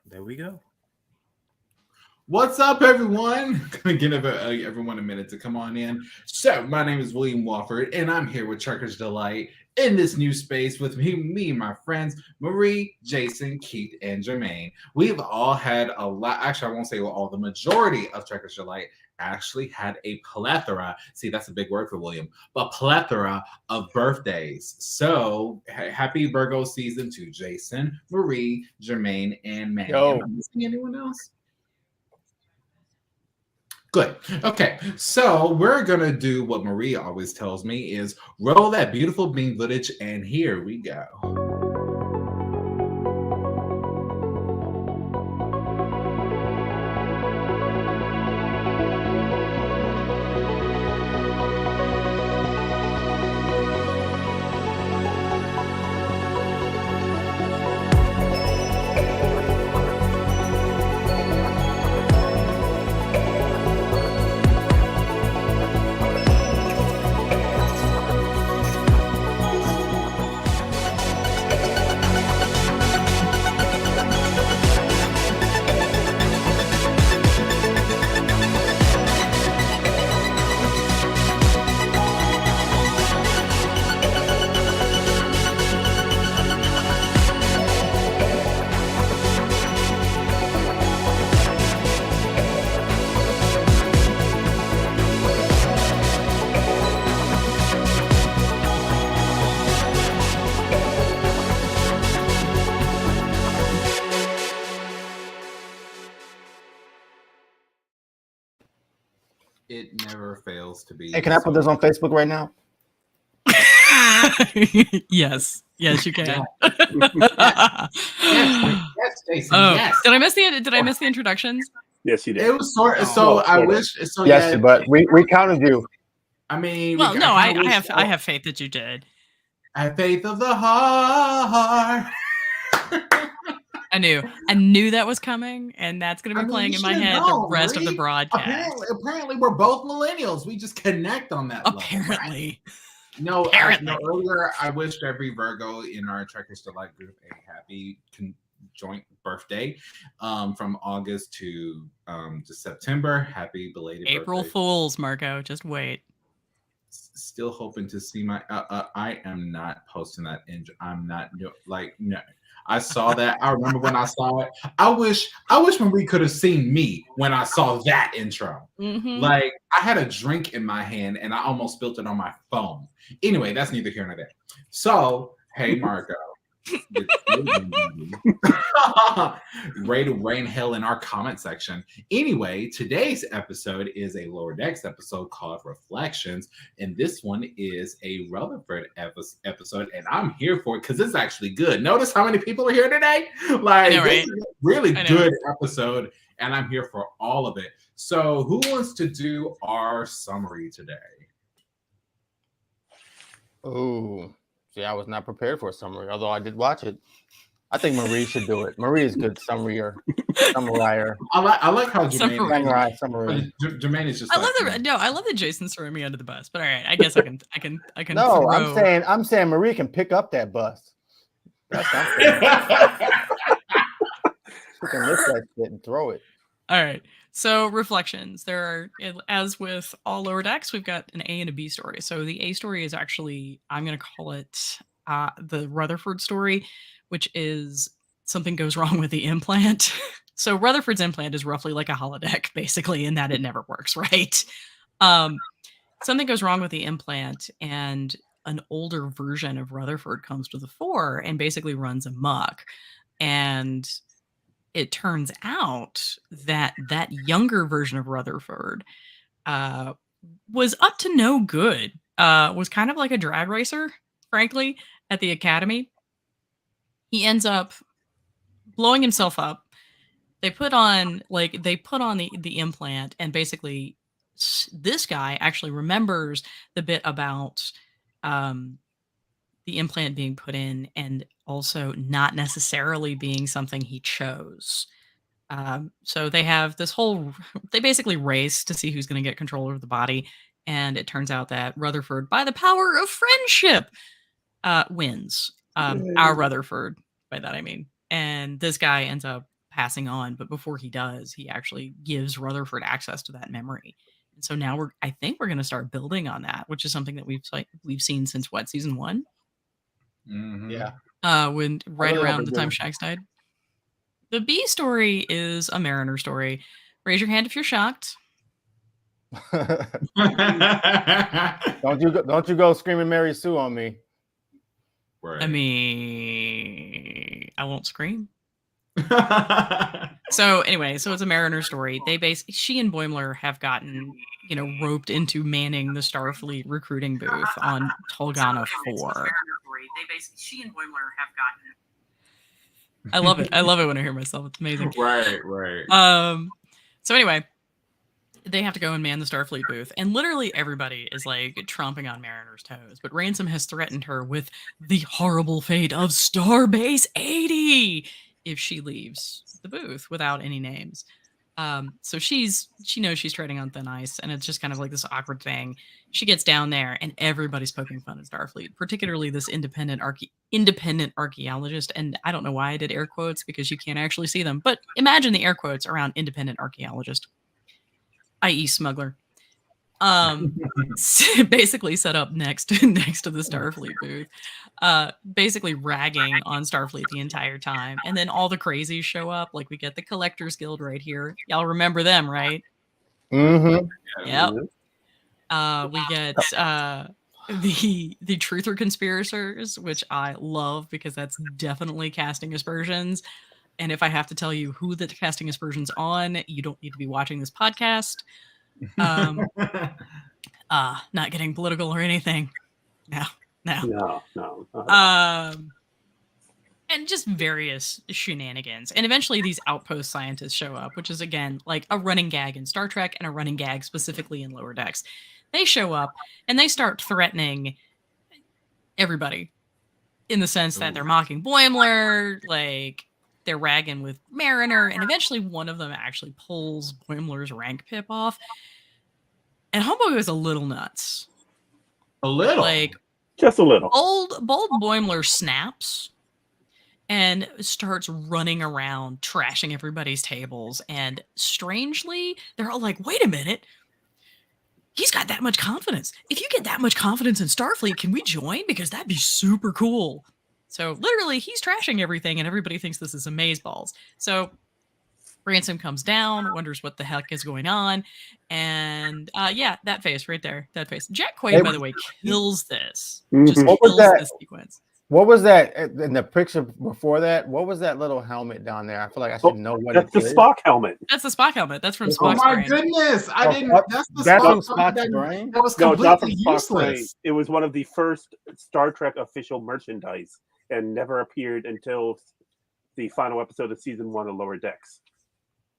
There we go. What's up, everyone? Gonna give everyone a minute to come on in. So, my name is William Wofford, and I'm here with Trucker's Delight in this new space with me, my friends, Marie, Jason, Keith, and Jermaine. We've all had a lot, actually, I won't say all, the majority of Trucker's Delight actually had a plethora. See, that's a big word for William, but plethora of birthdays. So, happy Virgo season to Jason, Marie, Jermaine, and Manny. Am I missing anyone else? Good. Okay. So we're gonna do what Marie always tells me is roll that beautiful bean footage, and here we go. It never fails to be. Hey, can I put this on Facebook right now? Yes, you can. Yes, Jason. Oh, yes. Did I miss the introductions? Yes, you did. It was sort. So I wish. So Yes, yeah, but we counted you. I mean, Well, no, I have faith that you did. I have faith of the heart. I knew that was coming, and that's going to be playing in my head the rest of the broadcast. Apparently, we're both millennials. We just connect on that Apparently. Level, right? No, earlier, I wished every Virgo in our Trekkers Delight group a happy joint birthday from August to September. Happy belated April birthday. Fools, Marco. Just wait. Still hoping to see my... I am not posting that. I'm not... no. I saw that. I remember when I saw it. I wish Marie could have seen me when I saw that intro. Mm-hmm. Like, I had a drink in my hand and I almost spilled it on my phone. Anyway, that's neither here nor there. So, hey, Marco. Ready to rain hell in our comment section. Anyway, today's episode is a Lower Decks episode called Reflections, and this one is a Rutherford episode, and I'm here for it because it's actually good. Notice how many people are here today? Like, know, right? This is a really good episode, and I'm here for all of it. So, who wants to do our summary today? Oh, see, I was not prepared for a summary, although I did watch it. I think Marie should do it. Marie is good summarier. I like how Jermaine summary. Jermaine is just. I love that Jason's throwing me under the bus. But all right, I guess I can. No, throw... I'm saying Marie can pick up that bus. That's not she can lift that shit and throw it. All right. So reflections. There are, as with all Lower Decks, we've got an A and a B story. So the A story is actually, I'm going to call it the Rutherford story, which is something goes wrong with the implant. So Rutherford's implant is roughly like a holodeck, basically, in that it never works, right? Something goes wrong with the implant, and an older version of Rutherford comes to the fore and basically runs amok. And it turns out that younger version of Rutherford was up to no good. Was kind of like a drag racer, frankly, at the academy. He ends up blowing himself up. They put on the implant, and basically this guy actually remembers the bit about the implant being put in and also not necessarily being something he chose. So they have this they basically race to see who's going to get control over the body. And it turns out that Rutherford, by the power of friendship, wins. Our Rutherford, by that I mean. And this guy ends up passing on, but before he does, he actually gives Rutherford access to that memory. And so now I think we're going to start building on that, which is something that we've seen since what, season 1? Mhm. Yeah. When right around the time Shax died. The B story is a Mariner story. Raise your hand if you're shocked. Don't you go screaming Mary Sue on me. Right. I mean, I won't scream. So anyway, so it's a Mariner story. She and Boimler have gotten, roped into manning the Starfleet recruiting booth on Tolgana 4. She and Boimler have gotten. I love it. I love it when I hear myself. It's amazing. Right. So anyway, they have to go and man the Starfleet booth, and literally everybody is like tromping on Mariner's toes. But Ransom has threatened her with the horrible fate of Starbase 80 if she leaves the booth without any names. So she knows she's treading on thin ice, and it's just kind of like this awkward thing. She gets down there, and everybody's poking fun at Starfleet, particularly this independent archaeologist. And I don't know why I did air quotes because you can't actually see them, but imagine the air quotes around independent archaeologist, i.e. smuggler. Basically set up next to the Starfleet booth, basically ragging on Starfleet the entire time. And then all the crazies show up. Like we get the Collectors Guild right here. Y'all remember them, right? Mm-hmm. Yep. We get the Truther Conspirators, which I love because that's definitely casting aspersions. And if I have to tell you who the casting aspersions on, you don't need to be watching this podcast. Not getting political or anything. No. And just various shenanigans. And eventually these outpost scientists show up, which is again like a running gag in Star Trek and a running gag specifically in Lower Decks. They show up and they start threatening everybody in the sense that they're mocking Boimler, like they're ragging with Mariner, and eventually one of them actually pulls Boimler's rank pip off. And Homeboy was a little nuts. A little? Like, just a little. Bold Boimler snaps and starts running around, trashing everybody's tables. And strangely, they're all like, wait a minute. He's got that much confidence. If you get that much confidence in Starfleet, can we join? Because that'd be super cool. So literally, he's trashing everything, and everybody thinks this is amazeballs. So Ransom comes down, wonders what the heck is going on, and yeah, that face right there, that face. Jack Quaid, by the way, kills this. Just kills this sequence. What was that in the picture before that? What was that little helmet down there? I feel like I should know what that's the Spock helmet. That's the Spock helmet. That's from Spock's brain. Oh my goodness! I didn't. That's from Spock's brain. That was completely useless. Brain. It was one of the first Star Trek official merchandise, and never appeared until the final episode of season 1 of Lower Decks.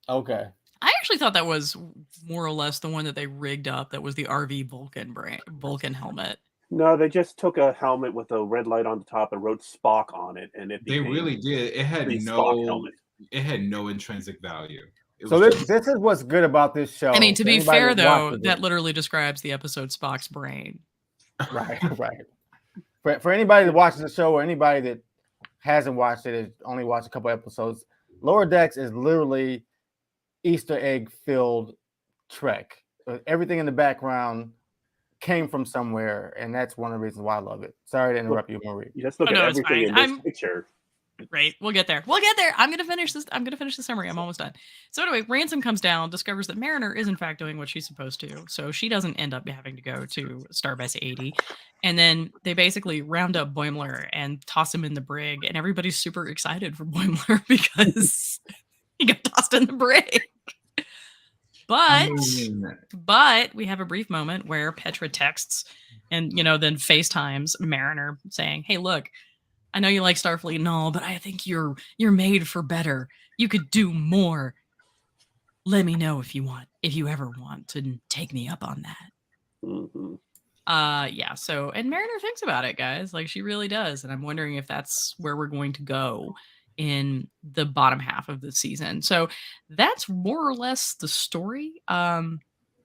Okay. I actually thought that was more or less the one that they rigged up. That was the RV Vulcan helmet. No, they just took a helmet with a red light on the top and wrote Spock on it, and they really did. It had no intrinsic value. So this is what's good about this show. I mean, to be fair though, that literally describes the episode Spock's brain. Right. For anybody that watches the show or anybody that hasn't watched it, only watched a couple episodes, Lower Decks is literally Easter egg filled Trek. Everything in the background came from somewhere, and that's one of the reasons why I love it. Sorry to interrupt you, Marie. You just look at everything in this picture. Right, we'll get there. I'm gonna finish this. I'm gonna finish the summary. I'm almost done. So anyway, Ransom comes down, discovers that Mariner is in fact doing what she's supposed to, so she doesn't end up having to go to Starbase 80. And then they basically round up Boimler and toss him in the brig, and everybody's super excited for Boimler because he got tossed in the brig. But we have a brief moment where Petra texts and, then FaceTimes Mariner saying, hey, look, I know you like Starfleet and all, but I think you're made for better. You could do more. Let me know if you ever want to take me up on that. Mm-hmm. Yeah. So, and Mariner thinks about it, guys. Like she really does. And I'm wondering if that's where we're going to go in the bottom half of the season. So that's more or less the story. I'm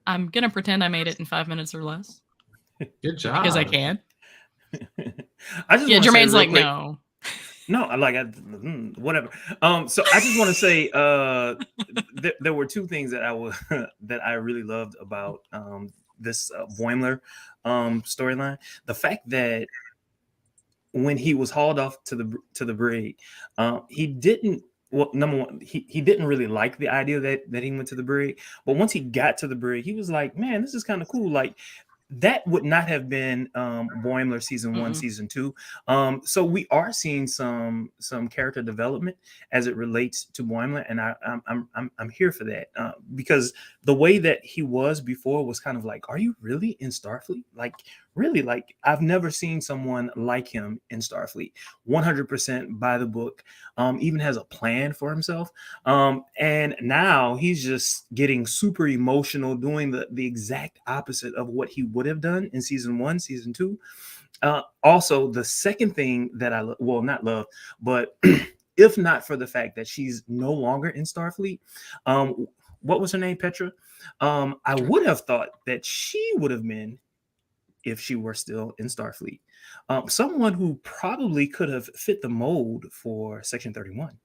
gonna pretend I made it in 5 minutes or less. Good job. Because I can. I just Jermaine's like, no. No, whatever. So I just want to say, there were two things that that I really loved about this Boimler storyline. The fact that when he was hauled off to the brig, he didn't. Well, number one, he didn't really like the idea that he went to the brig. But once he got to the brig, he was like, "Man, this is kind of cool." Like, that would not have been Boimler season 1, season 2. So we are seeing some character development as it relates to Boimler, and I'm here for that because the way that he was before was kind of like, are you really in Starfleet? Like, really? Like, I've never seen someone like him in Starfleet. 100% by the book. Even has a plan for himself. And now he's just getting super emotional, doing the exact opposite of what he would have done in season 1, season 2. Also, the second thing that I not love, but if not for the fact that she's no longer in Starfleet, what was her name, Petra? I would have thought that she would have been, if she were still in Starfleet, someone who probably could have fit the mold for Section 31.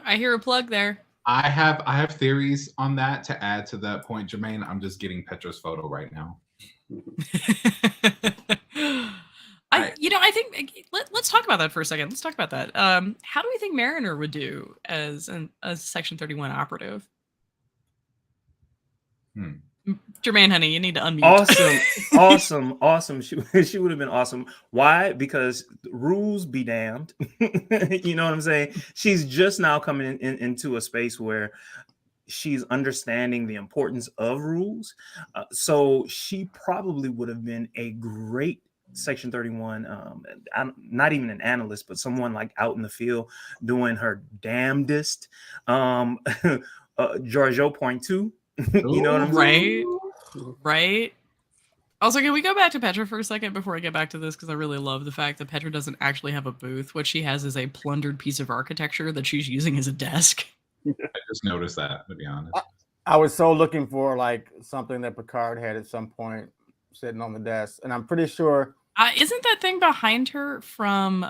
I hear a plug there. I have theories on that to add to that point, Jermaine. I'm just getting Petra's photo right now. I think let's talk about that for a second. Let's talk about that. How do we think Mariner would do as a Section 31 operative? Jermaine, honey, you need to unmute. Awesome. She would have been awesome. Why? Because rules be damned. You know what I'm saying? She's just now coming into a space where she's understanding the importance of rules. So she probably would have been a great Section 31. I'm not even an analyst, but someone like out in the field doing her damnedest. Giorgio point two. You know what I'm saying? Right. Also, can we go back to Petra for a second before I get back to this? Because I really love the fact that Petra doesn't actually have a booth. What she has is a plundered piece of architecture that she's using as a desk. I just noticed that, to be honest. I was so looking for like something that Picard had at some point sitting on the desk, and I'm pretty sure. Isn't that thing behind her from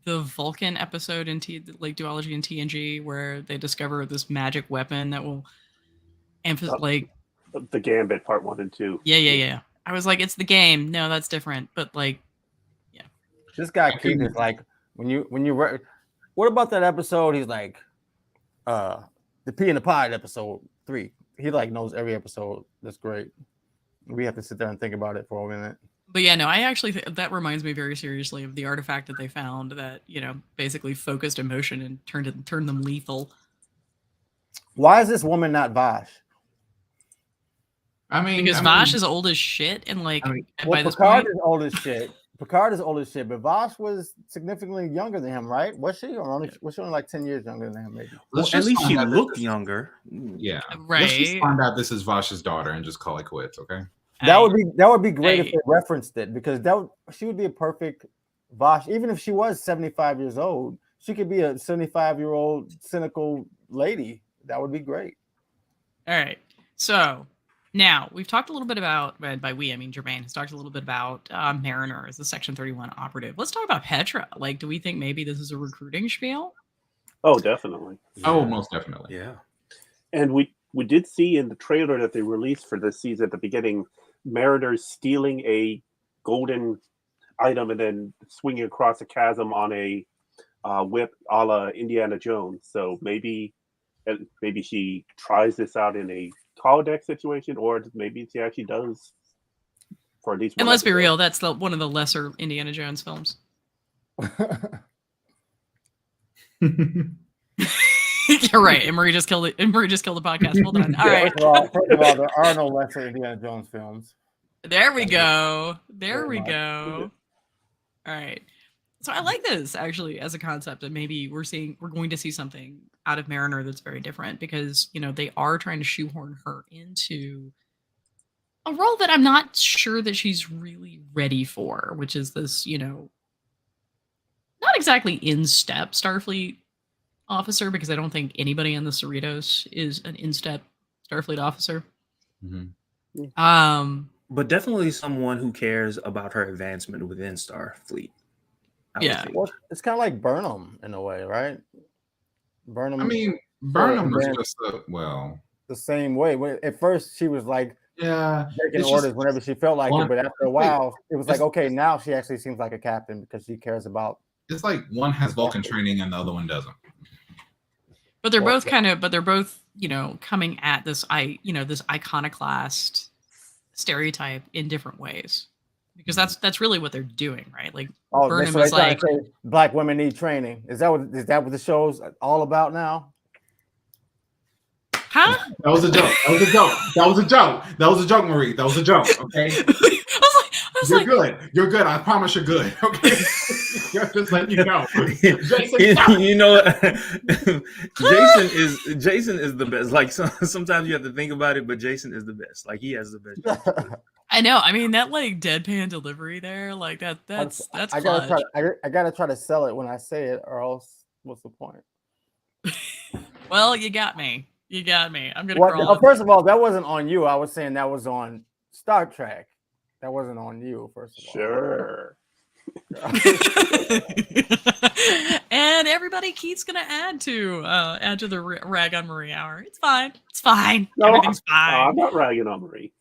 the Vulcan episode in like Duology and TNG, where they discover this magic weapon that will like the Gambit part 1 and 2. Yeah. I was like, it's the game. No, that's different. But like, yeah. This guy Keith is like, when you what about that episode? He's like, the Pea in the Pod episode 3. He like knows every episode. That's great. We have to sit there and think about it for a minute. But yeah, no, I actually that reminds me very seriously of the artifact that they found that, basically focused emotion and turned them lethal. Why is this woman not Vash? Because Vash is old as shit, and like by this Picard point, is old as shit. Picard is old as shit, but Vash was significantly younger than him, right? Was she? Or was she only like 10 years younger than him, maybe? Well, at least she looked younger. Yeah. Right. Let's just find out this is Vash's daughter and just call it quits, okay? That would be great if they referenced it, because she would be a perfect Vash. Even if she was 75 years old, she could be a 75-year-old cynical lady. That would be great. All right. So now we've talked a little bit about, by we, I mean Jermaine has talked a little bit about Mariner as the Section 31 operative. Let's talk about Petra. Like, do we think maybe this is a recruiting spiel? Oh, definitely. Oh, most definitely. Yeah. And we did see in the trailer that they released for this season at the beginning, Mariner stealing a golden item and then swinging across a chasm on a whip a la Indiana Jones. So maybe she tries this out in a tall deck situation, or maybe she actually does for at least one. And let's be real, that's one of the lesser Indiana Jones films. You're right. And Marie just killed it. And Marie just killed the podcast. Well done. All right. First of all, there are no lesser Indiana Jones films. There we go. All right. So I like this actually as a concept, and maybe we're going to see something out of Mariner that's very different, because they are trying to shoehorn her into a role that I'm not sure that she's really ready for, which is this, not exactly in-step Starfleet officer, because I don't think anybody on the Cerritos is an in-step Starfleet officer. But definitely someone who cares about her advancement within Starfleet. I would Yeah. think. Well, it's kind of like Burnham in a way, right? Burnham. I mean, Burnham was then- just the same way. At first, she was like yeah. taking It's orders just whenever she felt like one- it, but after a it's like- while, it was like, it's- okay, now she actually seems like a captain because she cares about. it's like one has Vulcan training and the other one doesn't. But they're Well, both coming at this this iconoclast stereotype in different ways. Because that's really what they're doing, right? Like Oh, Burnham so is they're trying like, to say black women need training. Is that what the show's all about now? huh? That was a joke. That was a joke, Marie. That was a joke. Okay. I was You're like, good. You're good. I promise you're good. Okay. Just letting you know. Jason, stop. You know, Jason is the best. Like sometimes you have to think about it, but Jason is the best. Like he has the best. I know. I mean, that like deadpan delivery there, like that's I gotta clutch. I gotta try to sell it when I say it, or else what's the point? Well, you got me. You got me. I'm gonna crawl. Well, first of all, that wasn't on you. I was saying that was on Star Trek. That wasn't on you, first of all. Sure. And everybody Keith's gonna add to the rag on Marie hour. It's fine. It's fine. No, Everything's No, fine. I'm not ragging on Marie.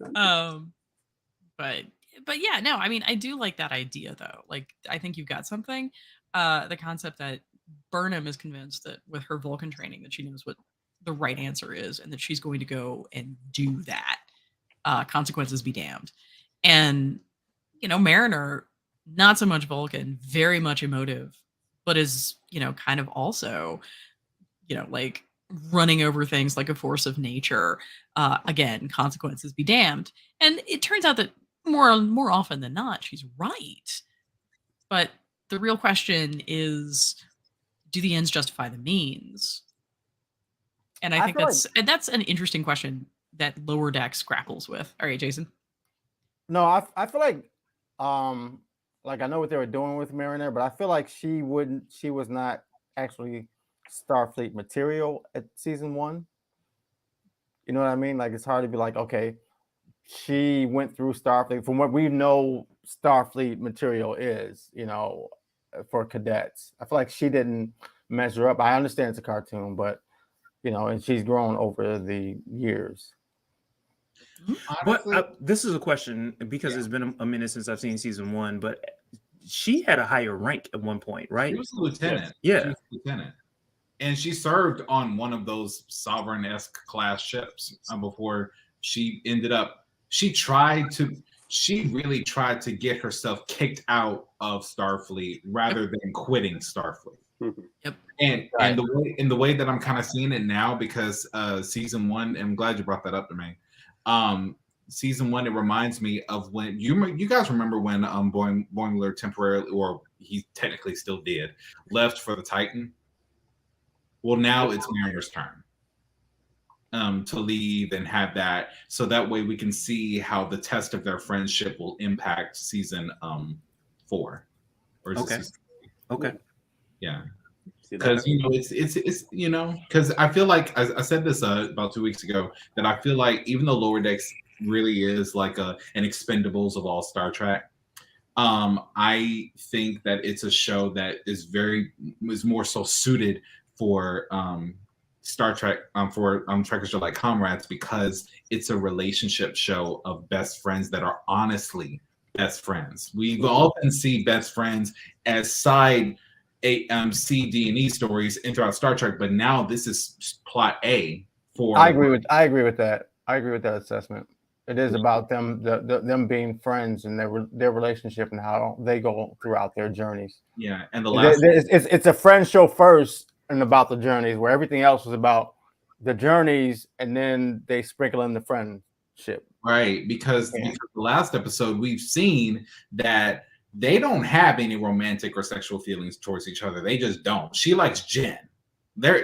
But yeah, no, I mean, I do like that idea though. Like, I think you've got something. The concept that Burnham is convinced that with her Vulcan training that she knows what the right answer is and that she's going to go and do that. Consequences be damned. And Mariner, not so much Vulcan, very much emotive, but is kind of also like running over things like a force of nature. Again, consequences be damned. And it turns out that more often than not, she's right. But the real question is, do the ends justify the means? And I think that's an interesting question that Lower Decks grapples with. All right, Jason. No, I feel like I know what they were doing with Mariner, but I feel like she was not actually Starfleet material at season 1. You know what I mean? Like, it's hard to be like, okay, she went through Starfleet from what we know Starfleet material is, for cadets. I feel like she didn't measure up. I understand it's a cartoon, but and she's grown over the years. Honestly, But this is a question because it's been a minute since I've seen season 1, but she had a higher rank at one point, right? she was a lieutenant. Yeah. She was a lieutenant. And she served on one of those Sovereign-esque class ships before she ended up. She really tried to get herself kicked out of Starfleet rather than quitting Starfleet. Yep. And the way that I'm kind of seeing it now, because season 1, and I'm glad you brought that up to me. Season 1, it reminds me of when you guys remember when Boimler temporarily, or he technically still did, left for the Titan. Well, now it's Mariner's turn to leave and have that, so that way we can see how the test of their friendship will impact season 4. Or is it Okay. season 3? Okay. Yeah. See that? Because it's because I feel like I said this about 2 weeks ago, that I feel like even though Lower Decks really is like an Expendables of all Star Trek, I think that it's a show that is more so suited for Star Trek, for Trekkers Are Like Comrades, because it's a relationship show of best friends that are honestly best friends. We often see best friends as side C, D, and E stories throughout Star Trek, but now this is plot A for. I agree with that. I agree with that assessment. It is about them being friends and their relationship and how they go throughout their journeys. Yeah, and the last it's a friend show first and about the journeys, where everything else was about the journeys, and then they sprinkle in the friendship. Right, because the last episode we've seen that they don't have any romantic or sexual feelings towards each other. They just don't. She likes Jen.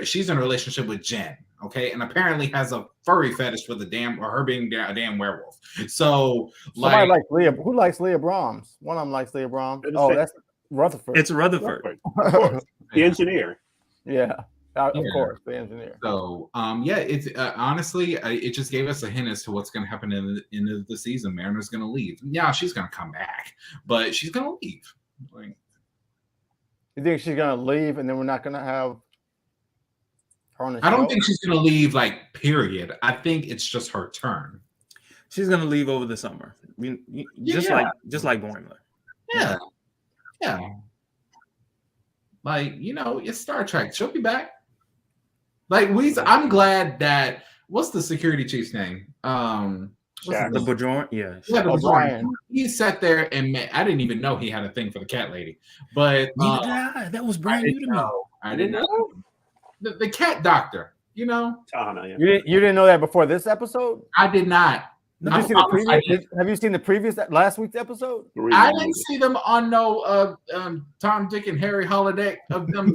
She's in a relationship with Jen, okay, and apparently has a furry fetish for her being a damn werewolf. So, somebody likes Leah. Who likes Leah Brahms? One of them likes Leah Brahms. Oh, that's Rutherford. It's Rutherford. Of course. The engineer. Yeah. Of course, the engineer. So, it's honestly, it just gave us a hint as to what's going to happen in the end of the season. Mariner's going to leave. Yeah, she's going to come back, but she's going to leave. You think she's gonna leave, and then we're not gonna have her on the show? I don't think she's gonna leave. Like, period. I think it's just her turn. She's gonna leave over the summer. Just like Boimler. Yeah. Like, it's Star Trek. She'll be back. Like, I'm glad that what's the security chief's name? Shax. The Bajoran, yeah. Yeah, the O'Brien. He sat there and I didn't even know he had a thing for the cat lady. But Neither did I. That was brand new to me. I didn't know. The cat doctor, Tahana, yeah. You didn't know that before this episode? I did not. Did you see the previous? Have you seen the previous last week's episode? I didn't see them on no Tom, Dick, and Harry holiday of them.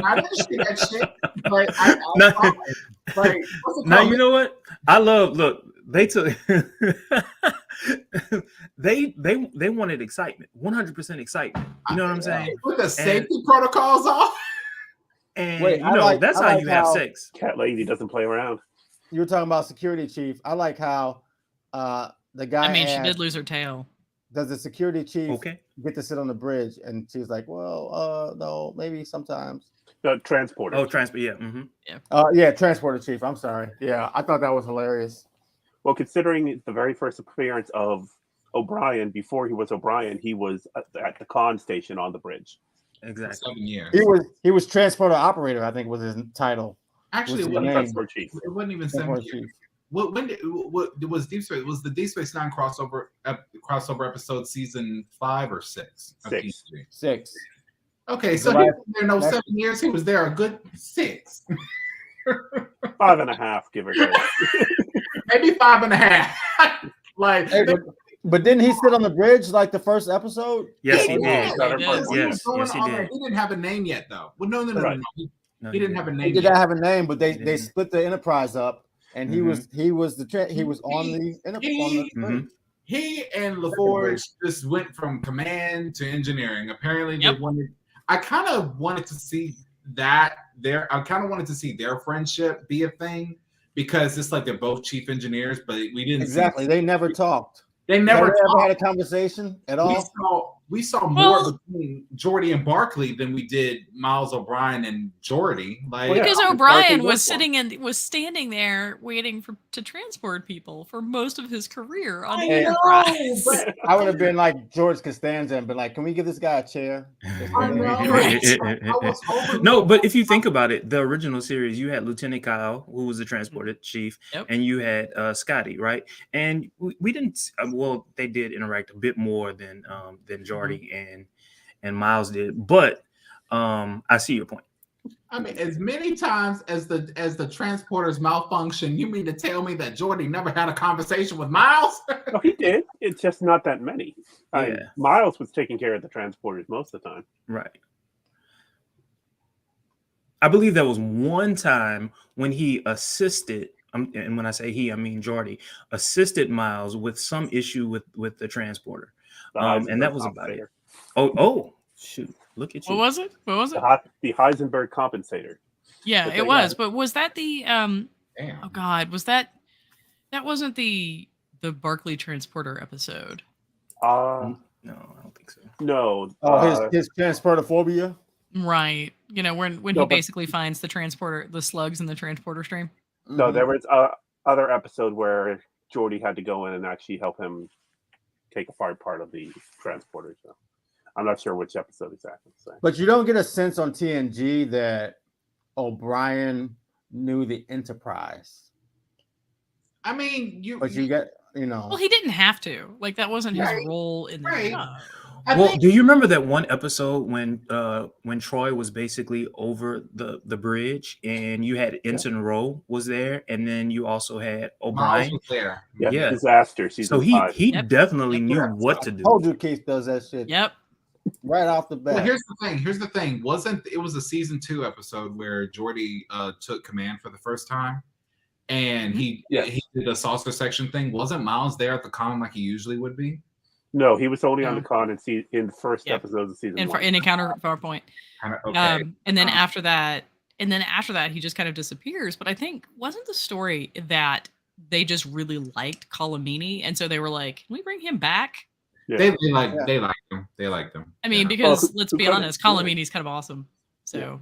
I didn't see that shit. Like, Now you know what? I love. Look, they took. they wanted excitement, 100% excitement. You know what I'm saying? With the safety protocols off. And Wait, that's how you have sex. Cat lady doesn't play around. You were talking about security chief. I like how the guy. I mean, she asked, did lose her tail. Does the security chief Okay. get to sit on the bridge? And she's like, well, no, maybe sometimes. Transporter. Oh, transport. Yeah. Mm-hmm. Yeah, transporter chief. I'm sorry. Yeah, I thought that was hilarious. Well, considering the very first appearance of O'Brien, before he was O'Brien, he was at the con station on the bridge. Exactly. 7 years. He was transporter operator, I think was his title. Actually, was it his Transport chief. wasn't even 7 Transporter years. chief. What was Deep Space? Was the Deep Space Nine crossover episode season 5 or 6? of 6. T3? 6. Okay, so The he last- was there 7 years. He was there a good 6, 5.5, give or take. maybe 5.5. Like, Hey, but didn't he sit on the bridge like the first episode? Yes, he Yeah, did. he did. when he was Yes, going yes, he on did. there, he didn't have a name yet, though. Well, no. Right. No, He didn't have a He name did yet. not have a name, but they didn't. split the Enterprise up, and he was on the Enterprise. Mhm. He and LaForge just went from command to engineering. Apparently, Yep. they wanted. I kind of wanted to see that I kind of wanted to see their friendship be a thing because it's like they're both chief engineers, but we didn't. Exactly. They never talked. They Never never. ever had talked. a conversation at all. We saw Well- more between Geordi and Barkley than we did Miles O'Brien and Geordi. Like, Well, yeah. Because Barkley O'Brien was was was standing there waiting to transport people for most of his career on the Hey, Enterprise. but I would have been like George Costanza and been like, "Can we give this guy a chair?" I know. I was hoping No, but if you think about it, the original series, you had Lieutenant Kyle, who was the transporter chief, Yep. and you had Scotty, right? And we didn't. Well, they did interact a bit more than Geordi and Miles did, but I see your point. I mean, as many times as the transporters malfunction, you mean to tell me that Geordi never had a conversation with Miles? No, he did. It's just not that many. Yeah. Miles was taking care of the transporters most of the time. Right. I believe there was one time when he assisted, and when I say he, I mean Geordi, assisted Miles with some issue with the transporter. And that was about it. Oh, shoot. Look at you. What was it? The Heisenberg compensator. Yeah, But it they was. got- But was that the Damn. oh god, was that wasn't the Barkley transporter episode? Uh, No, I don't think so. no. His transporter phobia. Right. You know, when No, he but- basically finds the slugs in the transporter stream. No, Mhm. there was other episode where Geordi had to go in and actually help him take apart part of the transporter. So I'm not sure which episode exactly. So. But you don't get a sense on TNG that O'Brien knew the Enterprise. I mean, But you get, Well, he didn't have to. Like that wasn't his Right, role in the right. show. I Well, think- do you remember that one episode when Troy was basically over the bridge and you had Ensign Rowe was there, and then you also had Miles O'Brien? was there. Yeah, Yeah. Disaster season So he 5. he definitely Yep. knew what to do. told you Keith does that shit Yep. right off the bat. Well, here's the thing. It was a season 2 episode where Geordi took command for the first time, and he did a saucer section thing. Wasn't Miles there at the con like he usually would be? No, he was only on No. the con in the first Yeah. episode of season In 1. Encounter PowerPoint. Kind of okay. And then after that, he just kind of disappears. But I think wasn't the story that they just really liked Colomini, and so they were like, "Can we bring him back?" Yeah. They like them. They like them. I mean, Yeah. because Well, let's who be couldn't? honest, Colomini's kind of awesome. So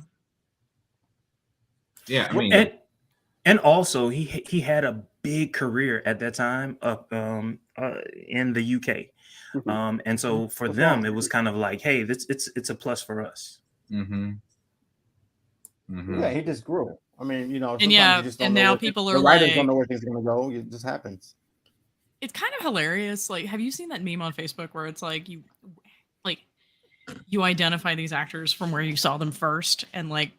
Yeah, I mean, And also he had a big career at that time up in the UK. Mhm. And so for What's them wrong? it was kind of like, hey, it's a plus for us. mm-hmm. Yeah, he just grew. I mean, sometimes yeah, you just don't and know now where people the are writers like- don't know where things are gonna go. It just happens. it's kind of hilarious. Like, have you seen that meme on Facebook where it's like you identify these actors from where you saw them first, and like,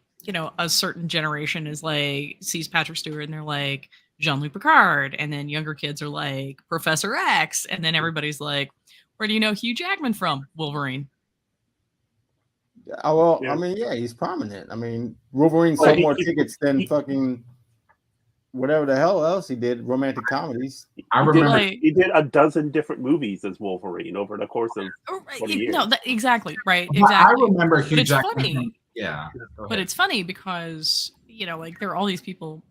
a certain generation is like sees Patrick Stewart and they're like Jean-Luc Picard, and then younger kids are like Professor X, and then everybody's like, where do you know Hugh Jackman from? Wolverine. Oh, well, Yeah. I mean, yeah, he's prominent. I mean, Wolverine Well, sold he- more he- tickets than he- fucking whatever the hell else he did, romantic comedies. I He did, remember. Like, he did a dozen different movies as Wolverine over the course of 20 years. no, exactly, right, I exactly. remember But Hugh it's Jackman. funny. Yeah, go But ahead. it's funny because like there are all these people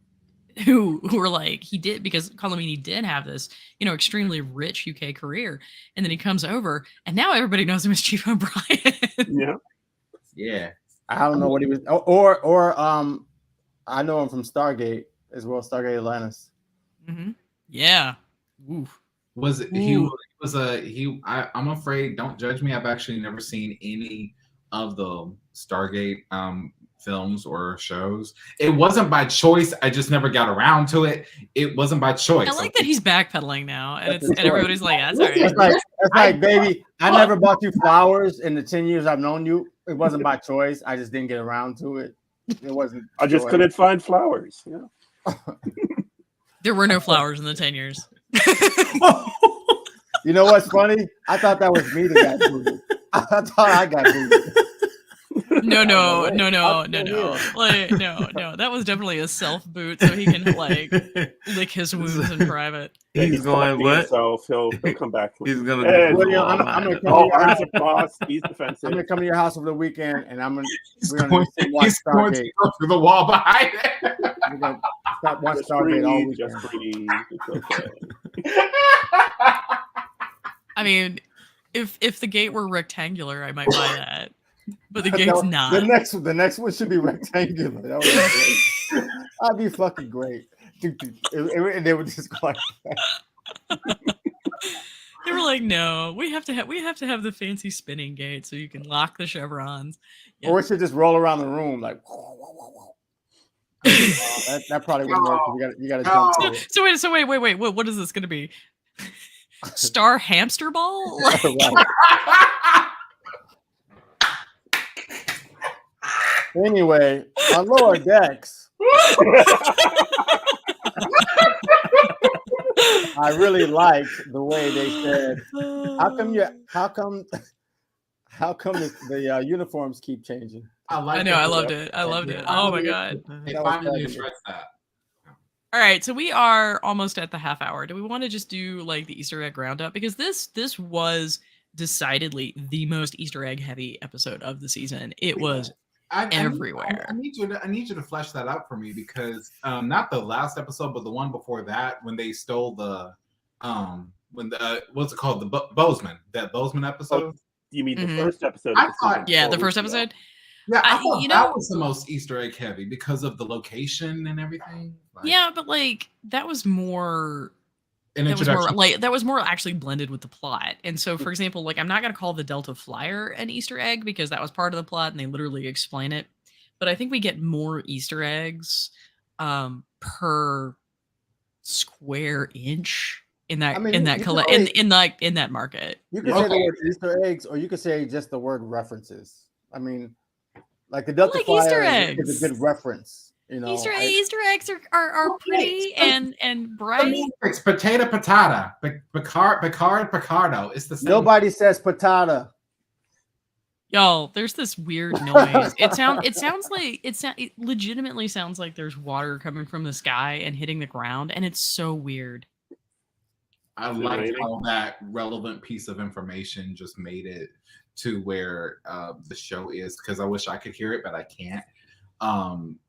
who were like, he did, because Colomini did have this extremely rich UK career, and then he comes over and now everybody knows him as Chief O'Brien. Yeah. Yeah. I don't know what he was, or I know him from Stargate as well, Stargate Atlantis. Mm-hmm. Yeah. Oof. Was it, he Ooh. was I'm afraid, don't judge me. I've actually never seen any of the Stargate films or shows. It wasn't by choice. I just never got around to it. It wasn't by choice. I like that he's backpedaling now, and That's it's his and everybody's like, yeah, that's all right. That's like, baby, I never bought you flowers in the 10 years I've known you. It wasn't by choice. I just didn't get around to it. It wasn't. I just choice. couldn't find flowers. Yeah. There were no flowers in the 10 years. You know what's funny? I thought that was me that got booted. I thought I got booted. No. I'm still here. Like, no. That was definitely a self boot, so he can like lick his wounds in private. He's going collecting what? himself. He'll come back. He's gonna And- Well, I'm gonna come All to your arms house. across. He's I'm defensive. gonna come to your house over the weekend, and He's we're gonna going, sit and watch he's going to Stargate. go through the wall behind it. We're gonna stop watching Just Stargate all breathe. weekend. Just breathe. It's okay. I mean, if the gate were rectangular, I might buy that. But the That gate's was- not. The next one should be rectangular. That would be great. That'd be fucking great. And they would just go like that. They were like, no, we have to have the fancy spinning gate so you can lock the chevrons. Yeah. Or it should just roll around the room like. Whoa, whoa, whoa, whoa. That probably wouldn't work. You gotta jump to it. So wait. What is this going to be? Star hamster ball? Like, Right. Anyway, on lower decks, I really liked the way they said, how come the uniforms keep changing? I know, I loved it. I loved it. Oh my god. They That was finally fabulous. addressed that. All right, so we are almost at the half hour. Do we want to just do like the Easter egg roundup? Because this was decidedly the most Easter egg heavy episode of the season. It was everywhere. I need you to flesh that out for me, because not the last episode, but the one before that, when they stole the what's it called, the Bozeman episode. You mean the Mhm. first episode? I of the thought- season Yeah, the before first we- episode. Yeah, I I- thought you that know- was the most Easter egg heavy because of the location and everything. Like, Yeah, but like that was more an that was more introduction. like that was more actually blended with the plot. And so, for example, like I'm not gonna call the Delta Flyer an Easter egg because that was part of the plot and they literally explain it. But I think we get more Easter eggs per square inch in that I mean, in that you colle- can always- in that market. You could say the word Easter eggs, or you could say just the word references. I mean, like the Delta like Flyer Easter is eggs. a good reference. Easter eggs are pretty and bright. It's potato, Picardo. It's the same. Nobody says patata. Y'all, there's this weird noise. It legitimately sounds like there's water coming from the sky and hitting the ground, and it's so weird. I Is it like raining? how that relevant piece of information just made it to where the show is, because I wish I could hear it, but I can't.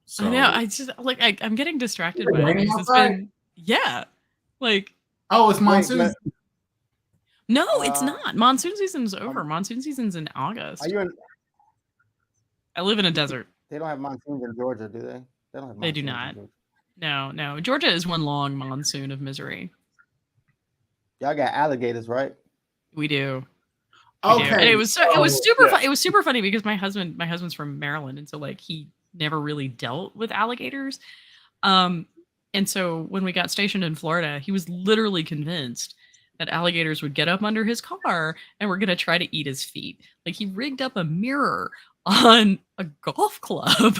So I know. I just like I'm getting distracted Is it by it raining because it's outside? been like oh, it's monsoon. Wait, No, it's Uh, not. Monsoon season's over. Monsoon season's in August. Are you in? I live in a desert. They don't have monsoons in Georgia, do they? They don't have. They do monsoons in not. Georgia. No. Georgia is one long monsoon of misery. Y'all got alligators, right? We do. We do. Okay. And it was super yeah. fun. It was super funny because my husband's from Maryland, and so like he never really dealt with alligators. And so when we got stationed in Florida, he was literally convinced that alligators would get up under his car and were gonna try to eat his feet. Like he rigged up a mirror on a golf club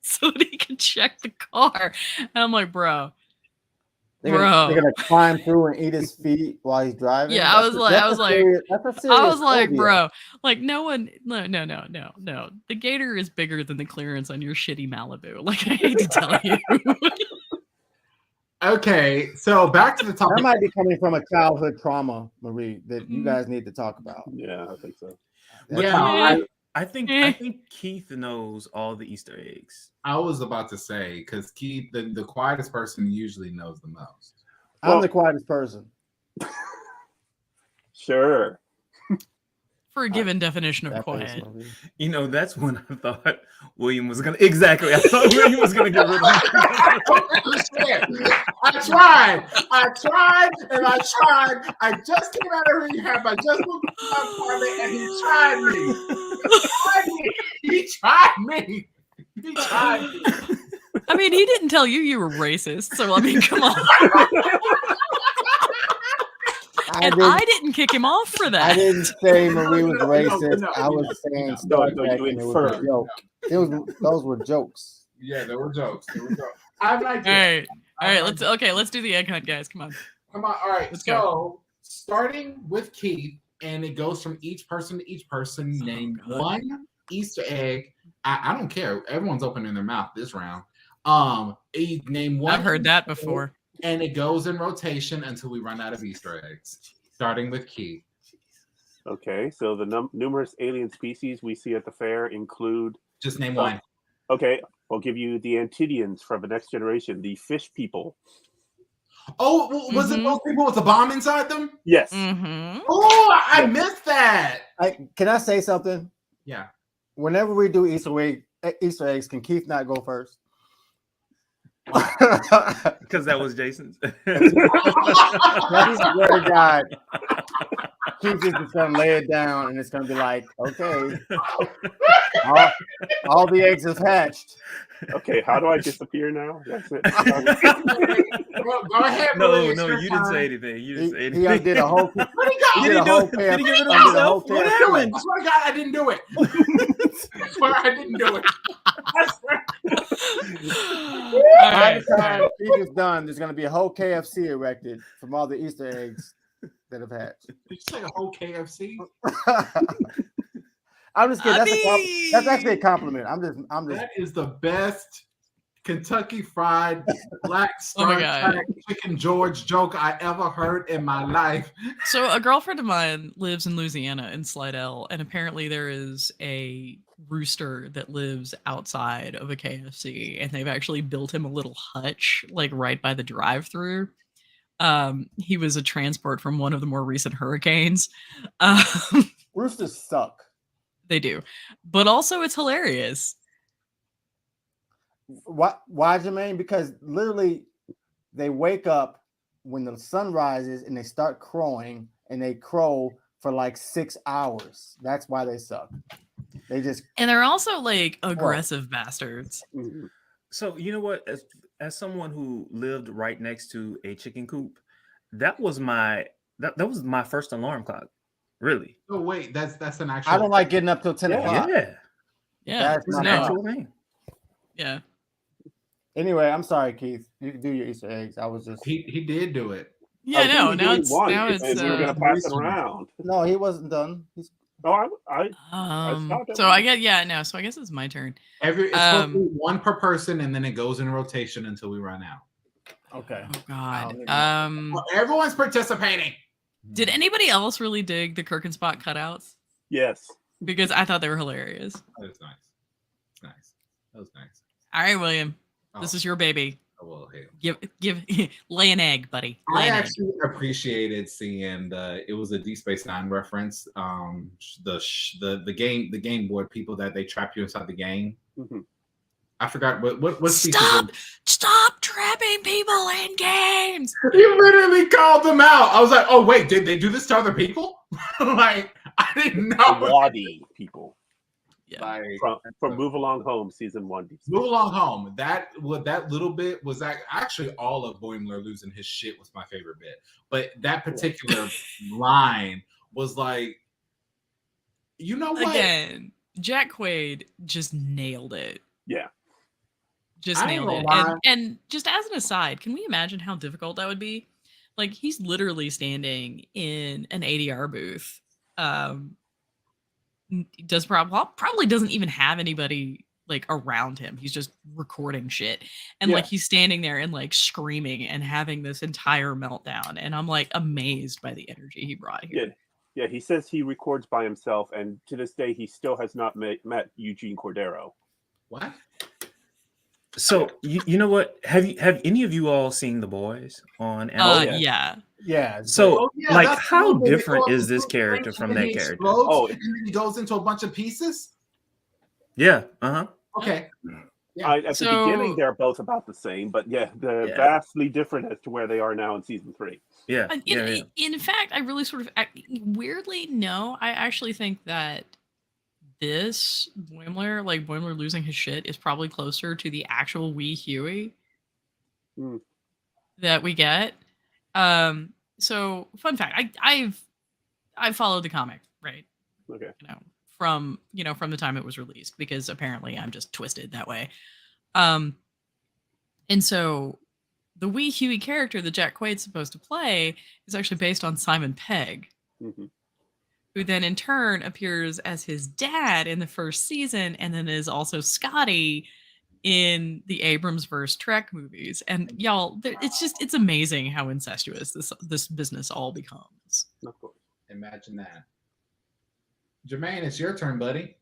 so that he could check the car. And I'm like, bro. They're gonna climb through and eat his feet while he's driving. Yeah, I was like, phobia. bro, like no. The gator is bigger than the clearance on your shitty Malibu. Like I hate to tell you. Okay, so back to the That topic. might be coming from a childhood trauma, Marie, that you guys need to talk about. Yeah, I think so. Yeah, I think Keith knows all the Easter eggs. I was about to say because Keith, the quietest person, usually knows the most. I'm the quietest person. Sure. For a given definition of That face, quiet. Marie. You know, that's when I thought William was gonna exactly. I thought William was gonna get rid of him. I tried, and I tried. I just came out of rehab. I just moved to my apartment, and he tried me. He tried me. I mean, he didn't tell you were racist, so I mean, come on. I didn't kick him off for that. I didn't say Marie was No, racist. no, I was saying Star no, Trek, you and it was a inferred. joke. Those were jokes. Yeah, there were jokes. I'm like, All right, let's do the egg hunt, guys. Come on. Come on. All right. Let's So go. starting with Keith, and it goes from each person to each person. Name one Easter egg. I don't care. Everyone's opening their mouth this round. Name one. I've heard that before. And it goes in rotation until we run out of Easter eggs. Starting with Keith. Okay, so the numerous alien species we see at the fair include. Just name one. Okay, I'll give you the Antidians from the Next Generation, the fish people. Oh, was it those people with the bomb inside them? Yes. Mm-hmm. Oh, I missed that. Can I say something? Yeah. Whenever we do Easter eggs, can Keith not go first? Because that was Jason's. I swear to God, Keith is just gonna lay it down, and it's gonna be like, okay, all the eggs have hatched. Okay, how do I disappear now? That's it. Go ahead. No, Maria, it's you your didn't time. say anything. You didn't say He anything. did a whole. Where'd he go? Did he do it? Did he give it to himself? What happened? I swear to God, I didn't do it. I swear I didn't do it. I swear. All By right. the time Keith is done, there's gonna be a whole KFC erected from all the Easter eggs that have hatched. Did you say a whole KFC? I'm just kidding. I That's actually a compliment. I'm just. That is the best Kentucky Fried Black Oh my Star God. Trek Chicken George joke I ever heard in my life. So a girlfriend of mine lives in Louisiana in Slidell, and apparently there is a rooster that lives outside of a KFC, and they've actually built him a little hutch, like right by the drive-through. He was a transport from one of the more recent hurricanes. Roosters suck. They do, but also it's hilarious. Why, Jermaine? Because literally, they wake up when the sun rises and they start crowing, and they crow for like 6 hours. That's why they suck. They just And they're also like aggressive bastards. Mhm. So you know what? As someone who lived right next to a chicken coop, that was my first alarm clock. Really? Oh wait, that's an actual. I don't like getting up till 10 Yeah. o'clock. Yeah, Yeah. That's it's my an fault. actual thing. Yeah. Anyway, I'm sorry, Keith. You can do your Easter eggs. I was just He did do it. Yeah, I think no, we now did it's one, now it's and we were gonna pass it around. no, he wasn't done. He's Oh, I stopped at so one. I get so I guess it's my turn. It's supposed to be one per person, and then it goes in rotation until we run out. okay. Oh God. Well, everyone's participating. Did anybody else really dig the Kirk and Spock cutouts? Yes. Because I thought they were hilarious. That was nice. It's nice. That was nice. All right, William, Oh, this is your baby. oh well, hey. Give lay an egg, buddy. Lay I an egg. actually appreciated seeing it was a Deep Space Nine reference. The game board people that they trap you inside the game. Mhm. I forgot what Stop trapping people in games. You literally called them out. I was like, oh wait, did they do this to other people? Like I didn't The know. Wadi people Yeah. Like from Move Along Home season 1. Move Along Home. That little bit was actually all of Boimler losing his shit was my favorite bit. But that particular line was like, you know what? Again, Jack Quaid just nailed it. Yeah. Just I nailed ain't it. gonna lie. And just as an aside, can we imagine how difficult that would be? Like he's literally standing in an ADR booth. Does probably doesn't even have anybody like around him. He's just recording shit. And like he's standing there and like screaming and having this entire meltdown. And I'm like amazed by the energy he brought here. Yeah, he says he records by himself, and to this day he still has not met Eugene Cordero. What? So you know what? Have any of you all seen The Boys on Amazon? Yeah. Yeah. So yeah, like, that's the how one where they different go is up this to character the from and that he character? explodes, Oh. and then he goes into a bunch of pieces. Yeah. Uh-huh. Okay. Yeah. At the beginning, they're both about the same, but they're vastly different as to where they are now in season 3. Yeah. In fact, I really sort of weirdly no. I actually think that this Boimler losing his shit is probably closer to the actual wee Huey that we get. So fun fact, I've followed the comic, right? Okay. From the time it was released, because apparently I'm just twisted that way. And so the wee Huey character that Jack Quaid's supposed to play is actually based on Simon Pegg, who then in turn appears as his dad in the first season, and then is also Scotty in the Abrams-verse Trek movies. And y'all, it's amazing how incestuous this business all becomes. Of course. Imagine that. Jermaine, it's your turn, buddy.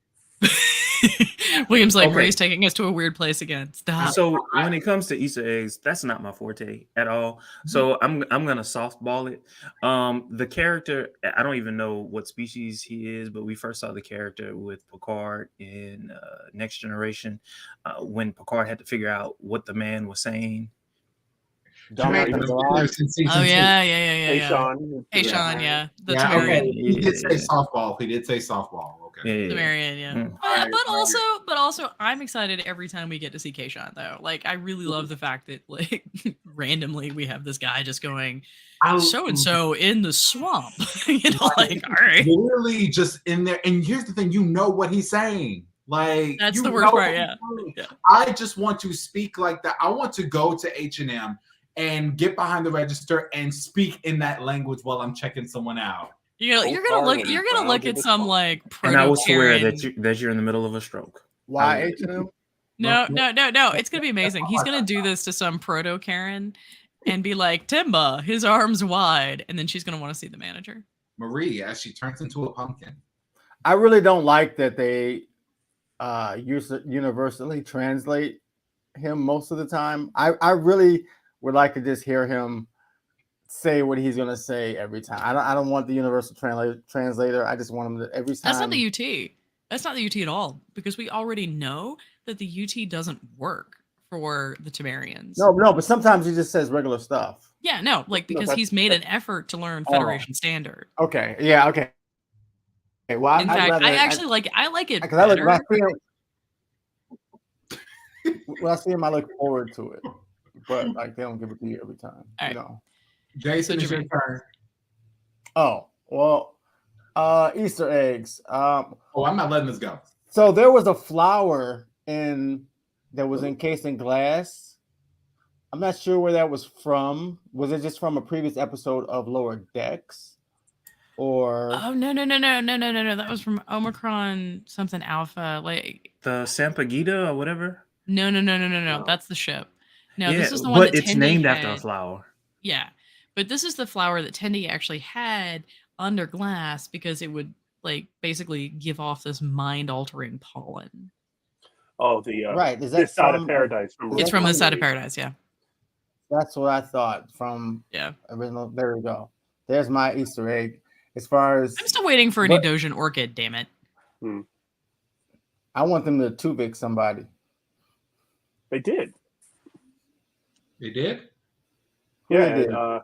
William's like, Okay. Ray's taking us to a weird place again. Stop. So when it comes to Easter eggs, that's not my forte at all. So I'm gonna softball it. The character, I don't even know what species he is, but we first saw the character with Picard in Next Generation when Picard had to figure out what the man was saying. Jermaine, Oh yeah. Hey, Sean. Hey Sean, yeah. The Yeah, Temerian. okay. He did say softball. Okay. Temerian, yeah. Mm. But also, I'm excited every time we get to see Kayshawn, though. Like, I really love the fact that, like, randomly we have this guy just going, so and so in the swamp. Like, all right. Literally just in there. And here's the thing: you know what he's saying. Like that's the worst part. Yeah. I just want to speak like that. I want to go to H&M and get behind the register and speak in that language while I'm checking someone out. You're gonna look at some like and I will swear that you're in the middle of a stroke. Why H&M? No. It's gonna be amazing. He's gonna do this to some proto Karen and be like, Timba, his arms wide, and then she's gonna want to see the manager. Marie, as she turns into a pumpkin. I really don't like that they universally translate him most of the time. I really would like to just hear him say what he's gonna say every time. I don't want the universal translator. I just want him to every time. That's not the UT. That's not the UT at all, because we already know that the UT doesn't work for the Temerians. No, but sometimes he just says regular stuff. Yeah, no, like because he's made an effort to learn Federation Standard. Okay, yeah, okay. Well, in fact, I like it because better. When I see him, I look forward to it. But like they don't give it to you every time. All right. You know. Jason, it's your turn. Oh, well, Easter eggs. I'm not letting this go. So there was a flower that was encased in glass. I'm not sure where that was from. Was it just from a previous episode of Lower Decks? Or no. That was from Omicron something Alpha. Like the Sampaguita or whatever. No. That's the ship. No, yeah, this is the one but that it's Tendi named had. after a flower. Yeah, but this is the flower that Tendi actually had under glass because it would like basically give off this mind-altering pollen. Oh, the right? Is that this side of paradise? It's from this side of paradise, yeah. That's what I thought from Yeah. original. There we go. There's my Easter egg. As far as I'm still waiting for an What- Edosian orchid, damn it. I want them to Tuvik somebody. They did. They did. Who Yeah, they did? and,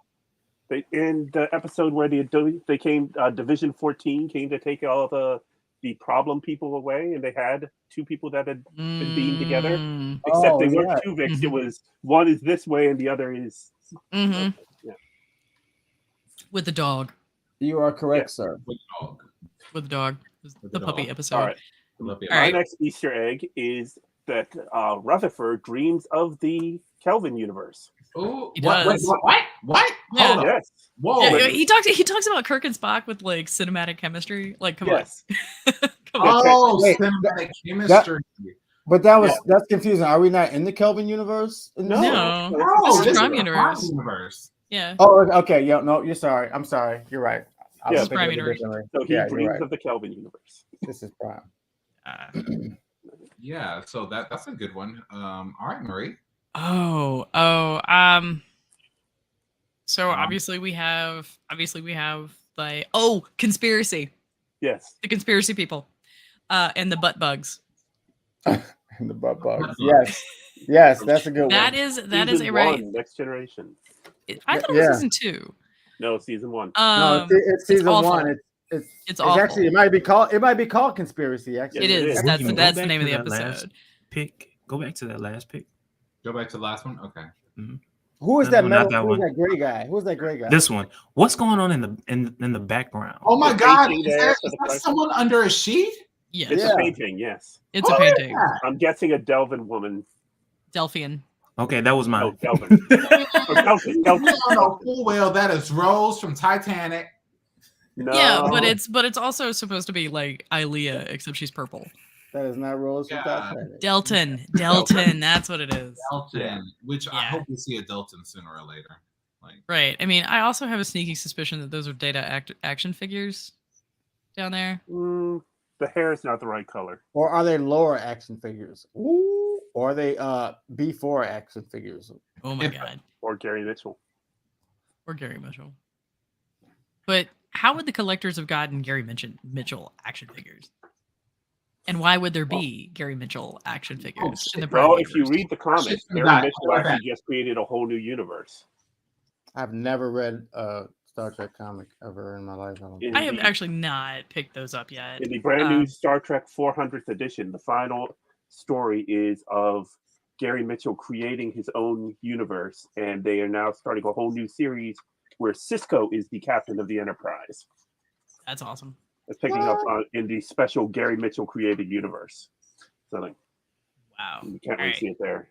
they in the episode where they came, Division 14 came to take all the problem people away, and they had two people that had been beamed together. Mm, Except they Oh, weren't yeah. Tuvics. Mhm. It was one is this way and the other is mhm. Yeah. With the dog. You are correct, sir. With dog. With the dog. With The the puppy dog. episode. all right. I love it. All My right. next Easter egg is that Rutherford dreams of the Kelvin universe. Ooh, He what? does. What? Yeah. Hold on. Yes, Whoa. Yeah, he talks about Kirk and Spock with like cinematic chemistry. Like, come yes. on. Come on. Oh, Wait, cinematic chemistry. But that's confusing. Are we not in the Kelvin universe? No. No. No, This is Prime Universe. Universe. Yeah. Oh, okay. Yeah, no, you're sorry. I'm sorry. You're right. I Yeah, was thinking Prime of it Universe. differently. So he Yeah, you're dreams right. of the Kelvin universe. This is Prime. Yeah, so that's a good one. All right, Marie. So obviously we have the conspiracy. Yes. The conspiracy people. And the butt bugs. And the butt bugs. Yes, that's a good That one. is Season a right. 1, Next Generation. I thought it Yeah. was season 2. No, season 1. No, it's season awful. one. It's awful. actually it might be called conspiracy. Actually, It Yes, it is. is. That's Go the back name of to the that last episode. Pick. Go back to that last pick. Go back to the last one. Okay. Who is No, that not metal? that Who's one. that gray guy? Who's that gray guy? This one. What's going on in the background? Oh my The God! painting Is there there for the that first- someone under a sheet? Yes. It's Yeah. a painting, yes. It's a Oh, painting. yeah. I'm guessing a Delvin woman. Delphian. Okay, that was No, mine. Delvin. Or Delphin. We all know full well that is Rose from Titanic. No. Yeah, but it's also supposed to be like Ilea, except she's purple. That is not Rose from Yeah. Titanic. Delton, that's what it is. Delton, Yeah. which I Yeah. hope we see a Delton sooner or later. Like, Right. I mean, I also have a sneaky suspicion that those are Data action figures down there. The hair is not the right color. Or are they lower action figures? Ooh. Or are they B4 action figures? Oh my If- god. Or Gary Mitchell. Or Gary Mitchell. But how would the collectors have gotten Gary Mitchell action figures? And why would there be Gary Mitchell action figures in the Prime Well, if you universe? read the comics, Shit, Gary not- Mitchell actually just created a whole new universe. I've never read a Star Trek comic ever in my life. I don't think. In I have the- actually not picked those up yet. In the brand new Um, Star Trek 400th edition, the final story is of Gary Mitchell creating his own universe, and they are now starting a whole new series where Cisco is the captain of the Enterprise. That's awesome. It's picking up in the special Gary Mitchell created universe. So like, Wow. you can't really Alright. see it there.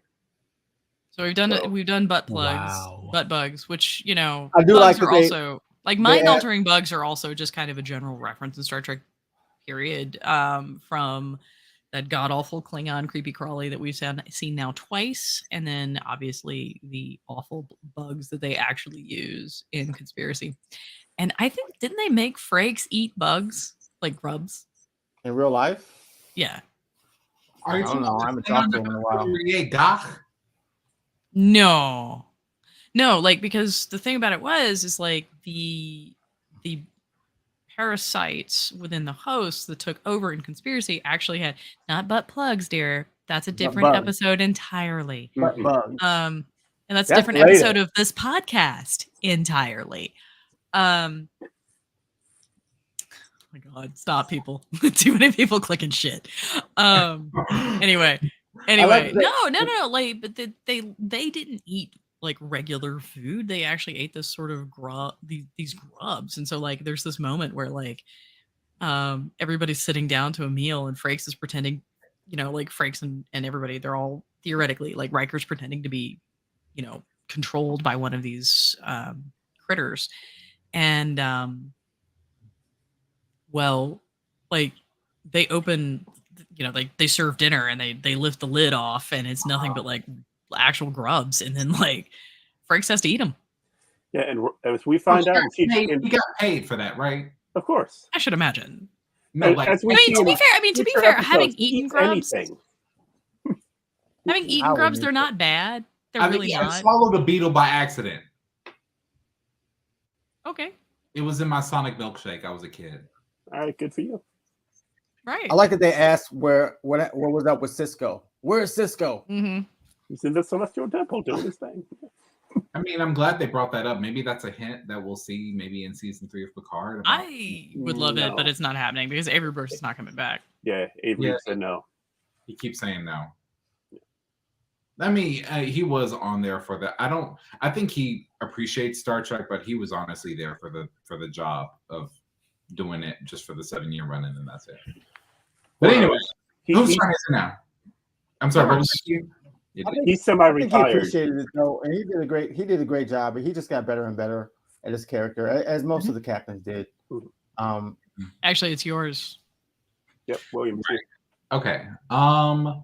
So we've done So- butt plugs, Wow. butt bugs, which I do bugs like are that they- also like mind add- altering bugs are also just kind of a general reference in Star Trek period from that god awful Klingon creepy crawly that we've seen now twice, and then obviously the awful bugs that they actually use in Conspiracy. And I think didn't they make Frakes eat bugs like grubs? In real life? Yeah. are you I don't know. I haven't talking talked to him in a while. Gach? No, like because the thing about it is like the parasites within the host that took over in Conspiracy actually had not butt plugs, dear. That's a different bugs. episode entirely. Butt Mhm. bugs. And that's a That's different later. episode of this podcast entirely. Oh my god, stop people. Too many people clicking shit. Anyway, like no, like but they didn't eat like regular food. They actually ate this sort of these grubs. And so like there's this moment where like everybody's sitting down to a meal and Frakes is pretending, like Frakes and everybody, they're all theoretically like Riker's pretending to be, controlled by one of these critters. And well, like they open, they serve dinner and they lift the lid off and it's nothing but like actual grubs, and then like Frakes has to eat them. Yeah, and as we find out, He got paid for that, right? of course. I should imagine. No, And like as we I mean, see to in be fair, future having episodes, eaten eats grubs, anything. having I eaten would grubs, eat they're it. not bad. They're really I not. swallowed a beetle by accident. Okay. It was in my Sonic milkshake. I was a kid. All right, good for you. Right. I like that they asked what was up with Cisco. Where's Cisco? Mm-hmm. He's in the Celestial Temple doing his thing. I mean, I'm glad they brought that up. Maybe that's a hint that we'll see maybe in season 3 of Picard. About... I would love it, but No. it's not happening because Avery Brooks is not coming back. Yeah, Avery Yeah. said no. He keeps saying no. I mean, he was on there for the. I think he appreciates Star Trek, but he was honestly there for the job of doing it just for the 7-year run, and then that's it. But anyway, whose turn is it now? I'm sorry. What was it? He's I think he semi-retired. appreciated it though, and he did a great job. But he just got better and better at his character, as most of the captains did. Actually, it's yours. Yep, William. Okay. I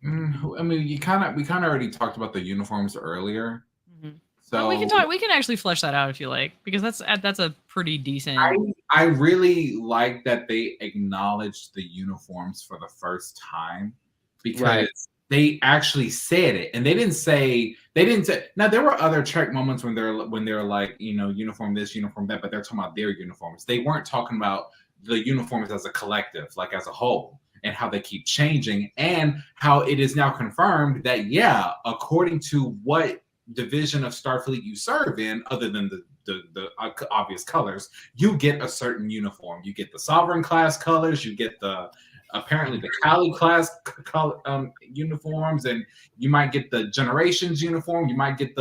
mean, we kind of already talked about the uniforms earlier. Mm-hmm. So we can talk. We can actually flesh that out if you like, because that's a pretty decent. I really like that they acknowledged the uniforms for the first time because they actually said it, and they didn't say. Now there were other Trek moments when they're like, uniform this, uniform that, but they're talking about their uniforms. They weren't talking about the uniforms as a collective, like as a whole, and how they keep changing, and how it is now confirmed that according to what division of Starfleet you serve in, other than the obvious colors, you get a certain uniform. You get the Sovereign class colors, you get apparently the Kali class uniforms, and you might get the Generations uniform. You might get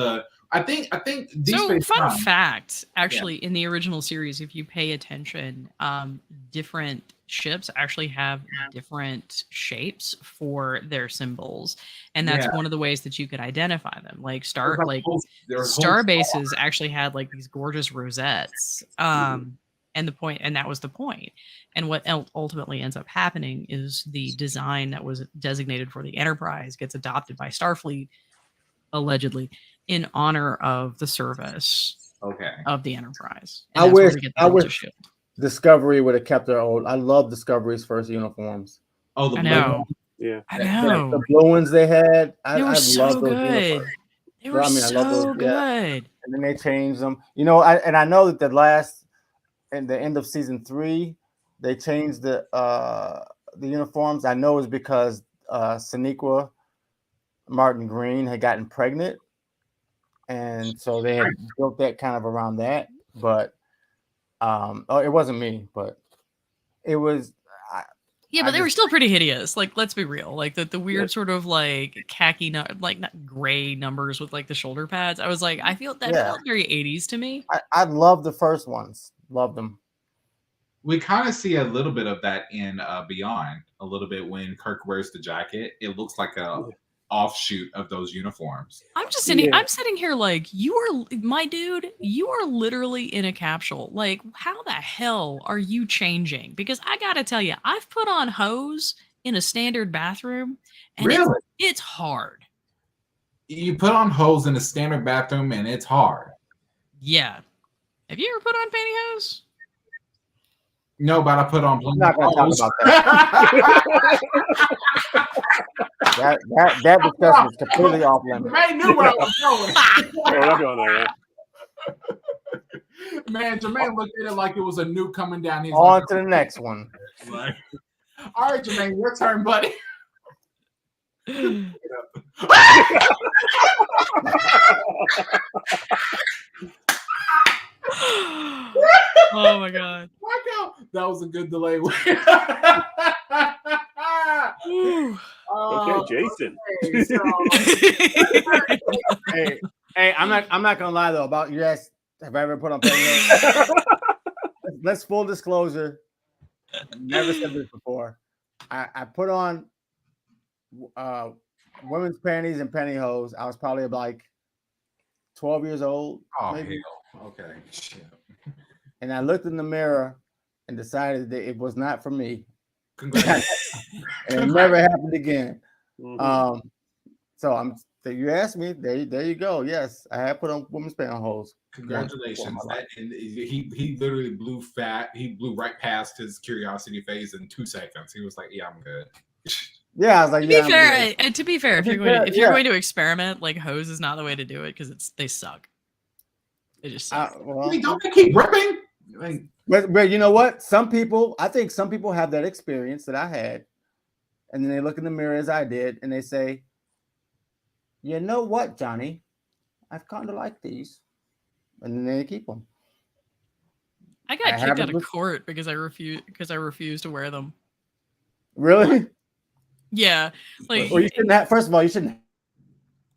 I think Deep So Space fun Nine. fact, actually, in the original series, if you pay attention, different ships actually have different shapes for their symbols, and that's one of the ways that you could identify them. Like star bases actually had like these gorgeous rosettes, and that was the point. And what ultimately ends up happening is the design that was designated for the Enterprise gets adopted by Starfleet, allegedly, in honor of the service of the Enterprise. And I wish Shield. Discovery would have kept their old. I love Discovery's first uniforms. Oh, I know. Yeah, I know. The blue ones they had. They were so love those good. uniforms. They were so good. Yeah. And then they changed them. I know that in the end of season 3, they changed the uniforms. I know it's because Sonequa Martin Green had gotten pregnant, and so they had built that kind of around that. But it wasn't me, but it was. But they were still pretty hideous. Like, let's be real. Like the weird sort of like khaki, not gray numbers with like the shoulder pads. I was like, I feel that felt very 80s to me. I love the first ones. Loved them. We kind of see a little bit of that in Beyond. A little bit when Kirk wears the jacket, it looks like a offshoot of those uniforms. I'm just sitting. I'm sitting here like, you are my dude. You are literally in a capsule. Like, how the hell are you changing? Because I gotta tell you, I've put on hose in a standard bathroom, and it's hard. You put on hose in a standard bathroom, and it's hard. Yeah. Have you ever put on pantyhose? No, but I put on. I'm not going to talk about that. that discussion is completely off limits. Jermaine knew where I was going. I'm going there. Man, Jermaine looked at it like it was a nuke coming down. He's on to the next one. Like, all right, Jermaine, your turn, buddy. Oh my god! That was a good delay. Okay, Jason. Hey, I'm not gonna lie though about you asked, have I ever put on pantyhose? Let's full disclosure. Never said this before. I put on women's panties and pantyhose. I was probably like 12 years old. Oh, maybe. hell. Okay. Shit. And I looked in the mirror and decided that it was not for me. Congratulations. And it never happened again. Mm-hmm. So you asked me, there you go. Yes, I have put on women's pantyhose. Congratulations. And he literally blew right past his curiosity phase in 2 seconds. He was like, yeah, I'm good. Yeah, I was like, To yeah. be fair, and to be fair, if To you're be going fair, to, if you're yeah. going to experiment, like hose is not the way to do it because they suck. They just suck. Well, I mean, don't they keep ripping? Like, but you know what? I think some people have that experience that I had, and then they look in the mirror as I did, and they say, "You know what, Johnny? I've kind of like these," and then they keep them. I got kicked out of court because I refused to wear them. Really? Yeah, like Well, you shouldn't have. First of all, you shouldn't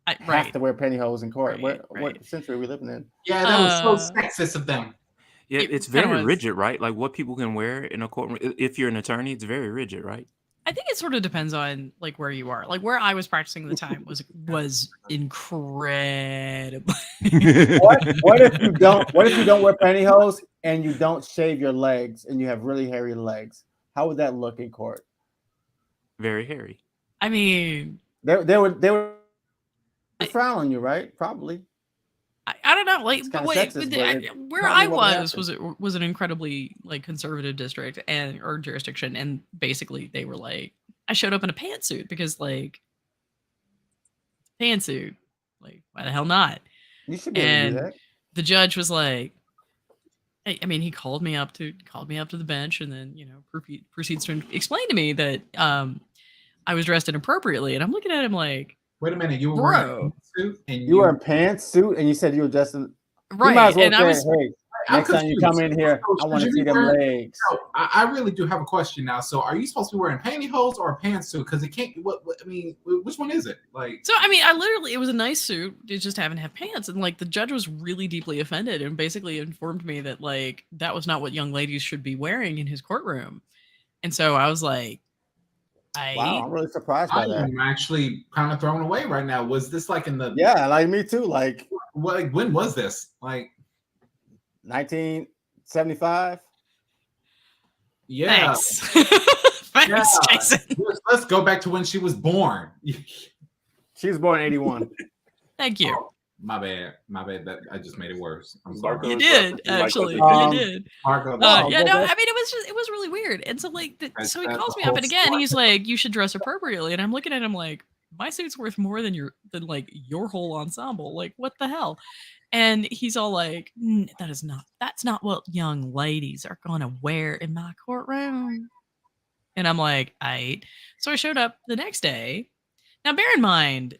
have right. to wear pantyhose in court. Right. What century are we living in? yeah, that was so sexist of them. Yeah, It it's kinda very was. rigid, right? Like what people can wear in a courtroom. If you're an attorney, it's very rigid, right? I think it sort of depends on like where you are. Like where I was practicing at the time was incredible. What if you don't wear pantyhose and you don't shave your legs and you have really hairy legs? How would that look in court? Very hairy. I mean, They would frown on you, right? Probably. I don't know, like, It's but kinda wait, sexist, but where probably I what would was an incredibly like conservative district or jurisdiction, and basically they were like, I showed up in a pantsuit because like pantsuit, like why the hell not? You should be able to do And that. the judge was like, I mean, he called me up to the bench, and then proceeds to explain to me that I was dressed inappropriately, and I'm looking at him like, Wait a minute, you were Bro. wearing a suit and You were in pantsuit and you said you were just in. right, You might as well and I say, was hey, next time you come in here, I want to see them legs. No, I really do have a question now. So, are you supposed to be wearing pantyhose or a pantsuit? Because it can't. I mean, which one is it? Like, So I mean, it was a nice suit. It just happened to have pants, and like the judge was really deeply offended, and basically informed me that like that was not what young ladies should be wearing in his courtroom. And so I was like, Wow, I'm really surprised by that. I'm actually kind of thrown away right now. Was this like in the? Yeah, like me too. Like when was this? Like 1975. Yeah. Thanks, thanks, Jason. Let's go back to when she was born. She was born in 81. Thank you. Oh, my bad. That I just made it worse. I'm sorry. Marco You is did Marco. actually. Um, You did. Marco, Yeah, no, that's- I mean, it was really weird. And so like, so he That's calls the me up, whole and again, story. he's like, "You should dress appropriately," and I'm looking at him like, "My suit's worth more than like your whole ensemble. Like, what the hell?" And he's all like, that's not what young ladies are gonna wear in my courtroom." And I'm like, "Aight." So I showed up the next day. Now, bear in mind,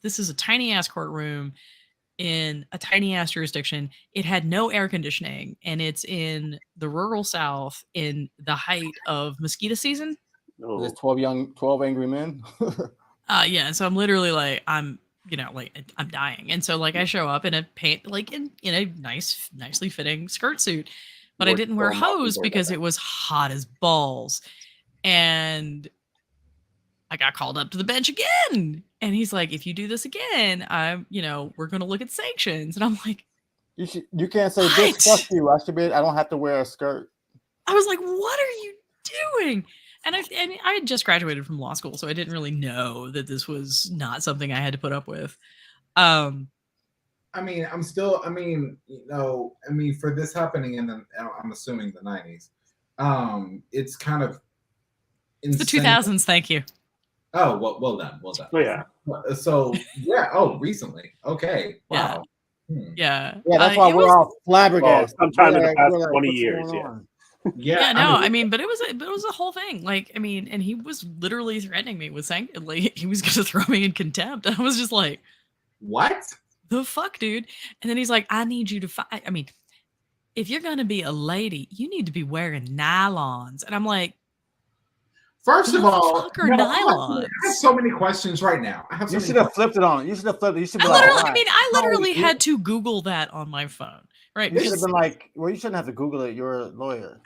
this is a tiny ass courtroom in a tiny ass jurisdiction. It had no air conditioning, and it's in the rural South in the height of mosquito season. No. There's 12 angry men. Yeah, and so I'm literally like, I'm dying. And so like I show up in a in a nicely fitting skirt suit, but I More didn't wear so not hose before because that. it was hot as balls. And I got called up to the bench again. And he's like, if you do this again, we're gonna look at sanctions. And I'm like, You can't say What? bitch, fuck you. I don't have to wear a skirt. I was like, what are you doing? And I had just graduated from law school, so I didn't really know that this was not something I had to put up with. I mean, for this happening in I'm assuming the 90s. It's kind of It's the insane. 2000s, thank you. Oh, well done. Oh yeah. So yeah. Oh, recently. Okay. Wow. Yeah. Yeah, that's why we're all flabbergasted. Well, sometime in the past We're 20 what's years, going yeah. on? Yeah, no, I mean, but it was a whole thing. Like, I mean, and he was literally threatening me with saying, like, he was gonna throw me in contempt. I was just like, what the fuck, dude? And then he's like, I need you to fight. I mean, if you're gonna be a lady, you need to be wearing nylons. And I'm like, First of all, fuck are I nylons? have so many questions right now. I have so You many should have questions. flipped it on. You should have flipped it. You should be I like, literally, "Why?" I literally you- had to Google that on my phone, right? You should have Because been like, well, you shouldn't have to Google it. You're a lawyer.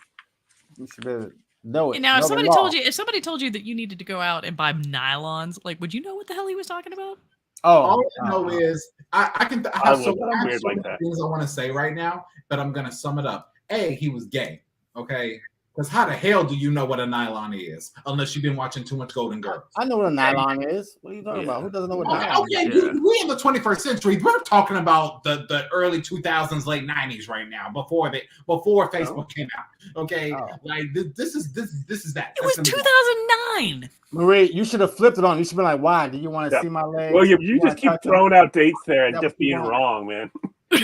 You should be able to know it. now, know if the somebody told you that you needed to go out and buy nylons, like, would you know what the hell he was talking about? law. All I know is I have so was many weird like that. things I want to say right now, but I'm gonna sum it up. A, he was gay. Okay. Because how the hell do you know what a nylon is unless you've been watching too much Golden Girls? I know what a nylon is. What are you talking about? Who doesn't know what nylon is? Okay, we in the 21st century. We're talking about the early 2000s, late 90s right now, before Facebook came out. Okay, like this is that. It was 2009. Marie, you should have flipped it on. You should be like, "Why? Do you want to see my legs?" Well, you just keep throwing out dates there and That just was being wrong. wrong, man. You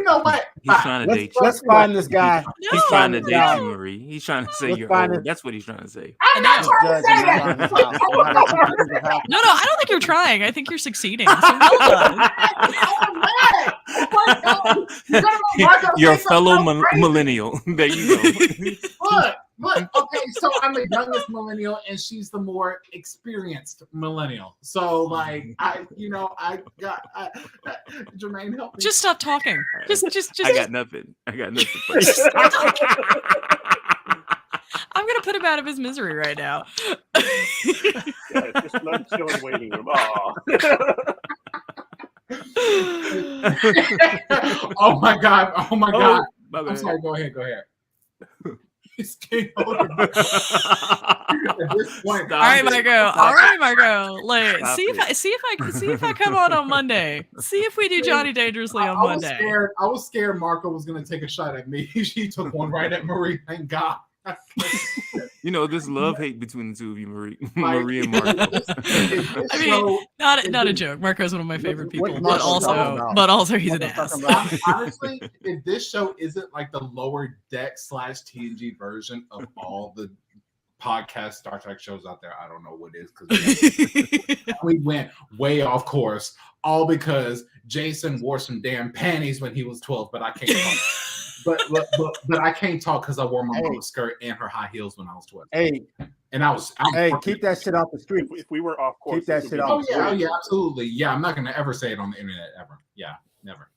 know what? He's trying to date you. Let's find this guy. He's trying to date No. you, Marie. He's trying to say Let's you're find old. it. That's what he's trying to say. I'm not trying to say that. No, I don't think you're trying. I think you're succeeding. So well done. Your fellow millennial. There you go. Look. Okay, so I'm the youngest millennial, and she's the more experienced millennial. So, like, Jermaine, help me. Just stop talking. Just. I got nothing. For you. I'm gonna put him out of his misery right now. Yeah, just let him chill in the waiting room. Aw. Oh my god! My I'm bad. sorry. Go ahead. It's game over. At this point, All right, Marco. Like, Stop see if I come on Monday. See if we do Johnny Dangerously on Monday. I was scared Marco was going to take a shot at me. She took one right at Marie. Thank God. You know, this love-hate between the two of you, Marie and Marco. I mean, not a joke. Marco's one of my favorite people, but also he's an ass. Honestly, if this show isn't like the Lower Deck / TNG version of all the podcast Star Trek shows out there, I don't know what is, because we went way off course, all because Jason wore some damn panties when he was 12, but I can't talk. But I can't talk because I wore my mama's skirt and her high heels when I was 12. Hey, and I was keep that shit off the street. If we were off course, Keep that shit off. Oh yeah, absolutely. Yeah, I'm not gonna ever say it on the internet ever. Yeah, never.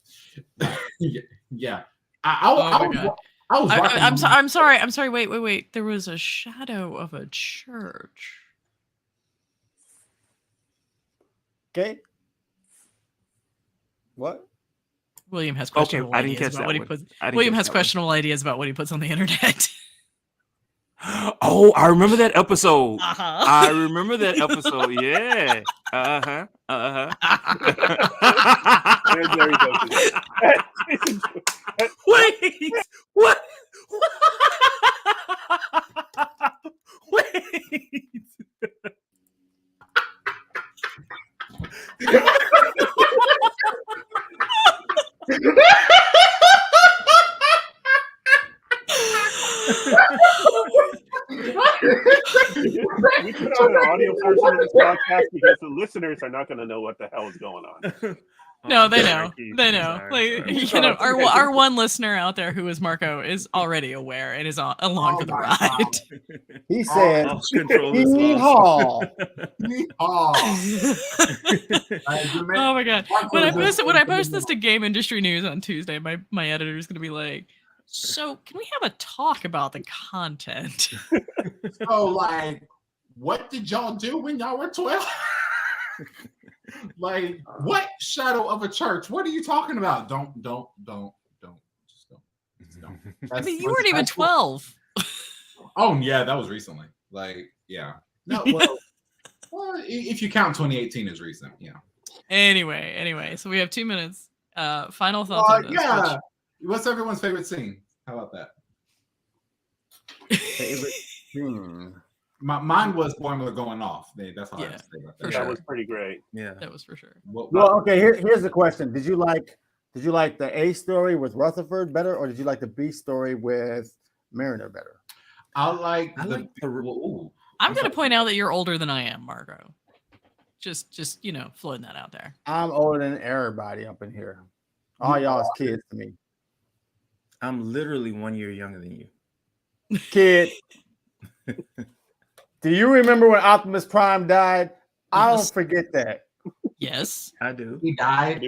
Yeah. I'm sorry. Wait. There was a shadow of a church. Okay. What? William has questionable ideas about what he puts. William has questionable ideas about what he puts on the internet. Oh, I remember that episode. Uh-huh. I remember that episode. Yeah. There he goes. Wait. What? Wait. We put out an audio version of this podcast because the listeners are not going to know what the hell is going on. No, they know. They know. Like, you know, our one listener out there who is Marco is already aware and is along for the ride. He said, "Yeehaw." Oh my god! When I post this to Game Industry News on Tuesday, my editor is going to be like, "So, can we have a talk about the content?" So, like, what did y'all do when y'all were 12? Like, what shadow of a church? What are you talking about? Don't. Just don't. I mean, you weren't even 12. Oh yeah, that was recently. Like, yeah. No, well, if you count 2018 as recent, yeah. Anyway, so we have 2 minutes. Final thoughts on this. Yeah. What's everyone's favorite scene? How about that? favorite scene. Mine was Boimler going off. That's all I have to say about that. That was pretty great. Yeah, that was for sure. Well, okay. Here's the question: Did you like the A story with Rutherford better, or did you like the B story with Mariner better? I'm going to point out that you're older than I am, Marco. Just floating that out there. I'm older than everybody up in here. All y'all is kids to me. I'm literally 1 year younger than you. Kid. Do you remember when Optimus Prime died? Yes. I don't forget that. Yes, I do. He died?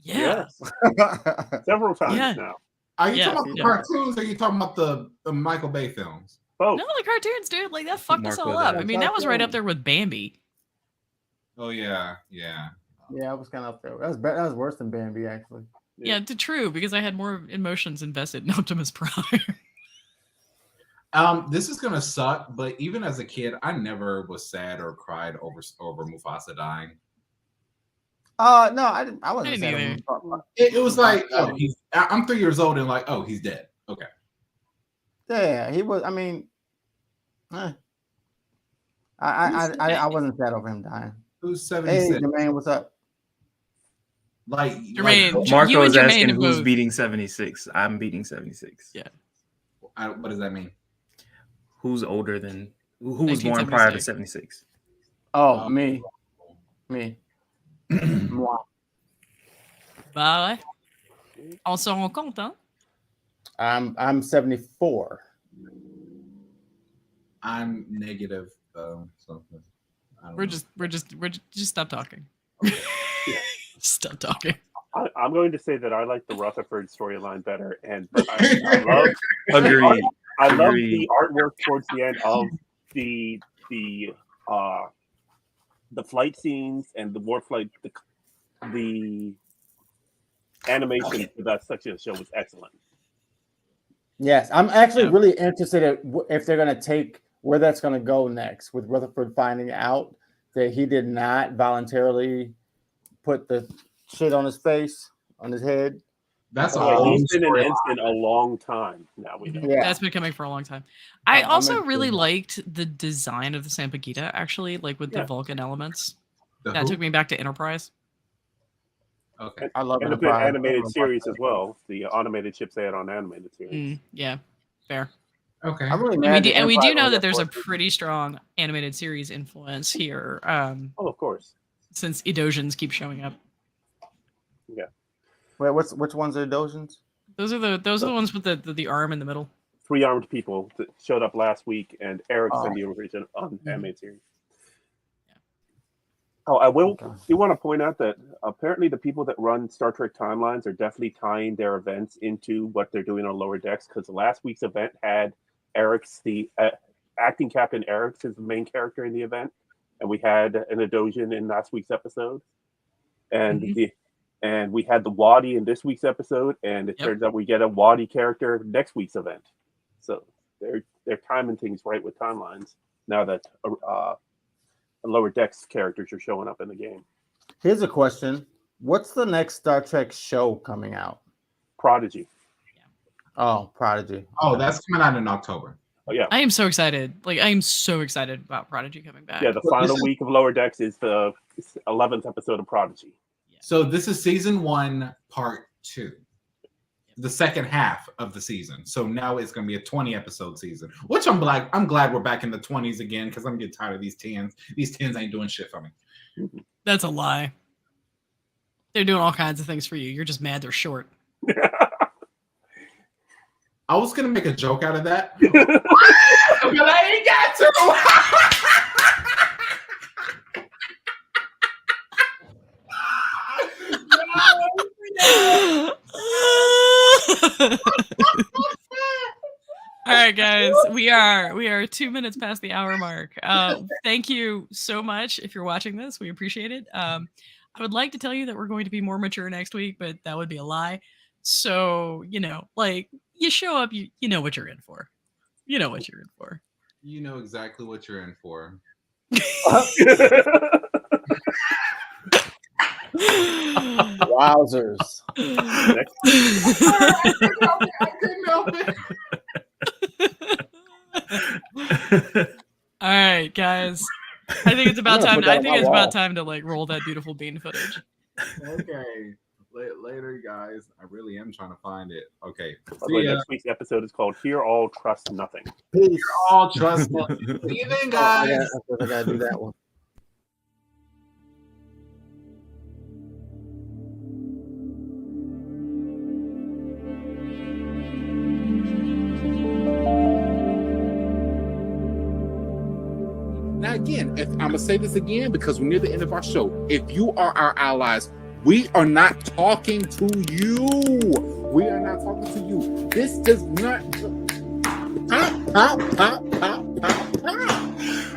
Yeah. Yes. Several times now. Are you talking about the cartoons or are you talking about the Michael Bay films? Both. No, the cartoons, dude. Like, that fucked us all up. I mean, that was right up there with Bambi. Oh, yeah. Yeah. Yeah, it was kind of up there. That was worse than Bambi, actually. Yeah, true, because I had more emotions invested in Optimus Prime. This is gonna suck, but even as a kid, I never was sad or cried over Mufasa dying. No, I didn't. I wasn't didn't sad. either. It was like, oh, I'm 3 years old and like, oh, he's dead. Okay. Yeah, he was. I mean, I wasn't sad over him dying. Who's Hey, 76? Jermaine, what's up? Jermaine, like, you Marco and is Jermaine asking have who's both- beating 76. I'm beating 76. Yeah. what does that mean? Who's older than who was born prior to 1976. 76? Oh, me. Moi. Bah ouais. On se rend compte, hein? I'm 74. I'm negative. So I don't We're know. just stop talking. Stop talking. I'm going to say that I like the Rutherford storyline better, and I love Agreed. I love Agreed. the artwork towards the end of the flight scenes and the war flight. The animation for that section of the show was excellent. Yes, I'm actually Yeah. really interested in if they're going to take where that's going to go next with Rutherford finding out that he did not voluntarily put the shit on his face, on his head. That's a Yeah, whole he's been an storyline. ensign a long time now. We know. Yeah. That's been coming for a long time. I I'm also interested really in that. liked the design of the Sampagita, actually, like with the Yeah. Vulcan elements. The That who? took me back to Enterprise. Okay. I love And a good Enterprise. animated series as well. The animated chips they had on animated series. Yeah, fair. Okay. I'm really And mad. we Enterprise do know only that got there's a 4 pretty strong animated series influence here, Oh, of course. since Edosians keep showing up. Wait, which ones are Dojans? Those are the ones with the arm in the middle. 3 armed people that showed up last week, and Eric's Oh. in the original animated series. Yeah. Oh, I will. Okay. Do want to point out that apparently the people that run Star Trek timelines are definitely tying their events into what they're doing on Lower Decks, because last week's event had Eric's acting captain Eric's is the main character in the event, and we had an Edosian in last week's episode, and Mhm. and we had the Wadi in this week's episode, and it Yep. turns out we get a Wadi character next week's event. So they're timing things right with timelines now that Lower Decks characters are showing up in the game. Here's a question: what's the next Star Trek show coming out? Prodigy. Oh, Prodigy. Oh, that's coming out in October. Oh yeah, I am so excited. Like, I am so excited about Prodigy coming back. yeah. The Well, final this is- week of Lower Decks is the 11th episode of Prodigy. So this is season 1, part 2. The second half of the season. So now it's going to be a 20 episode season, which I'm glad we're back in the 20s again, because I'm getting tired of these 10s. These 10s ain't doing shit for me. That's a lie. They're doing all kinds of things for you. You're just mad they're short. I was going to make a joke out of that, but I ain't got All right, guys, we are 2 minutes past the hour mark. Thank you so much if you're watching this. We appreciate it. I would like to tell you that we're going to be more mature next week, but that would be a lie. So, like, you show up, you know what you're in for. You know what you're in for. You know exactly what you're in for. Wowzers! I couldn't help it. All right, guys. I think it's about I'm gonna time. put that I on think my it's wall. about time to like roll that beautiful bean footage. Okay. Later, guys. I really am trying to find it. Okay. By the way, next week's episode is called "Hear All, Trust Nothing." Peace. All trust me. See you then, guys. I gotta do that one. Now, again, I'm going to say this again because we're near the end of our show. If you are our allies, we are not talking to you. We are not talking to you. This does not.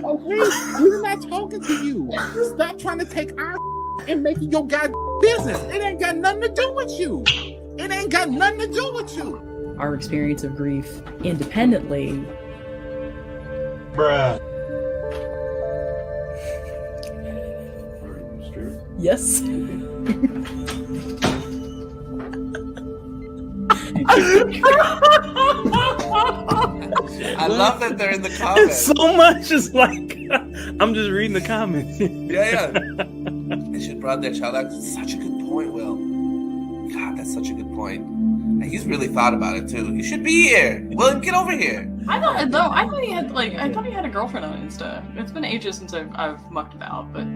Okay, we're not talking to you. Stop trying to take our and making your guy business. It ain't got nothing to do with you. It ain't got nothing to do with you. Our experience of grief independently. Bruh. Yes. I love that they're in the comments. So much is like I'm just reading the comments. Yeah. They should brought their child out. It's such a good point, Will. God, that's such a good point. And he's really thought about it too. You should be here. William, get over here. I thought he had a girlfriend on Insta. It's been ages since I've mucked about, but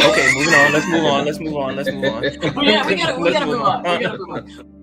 Okay, moving on. Let's move on. we gotta move on.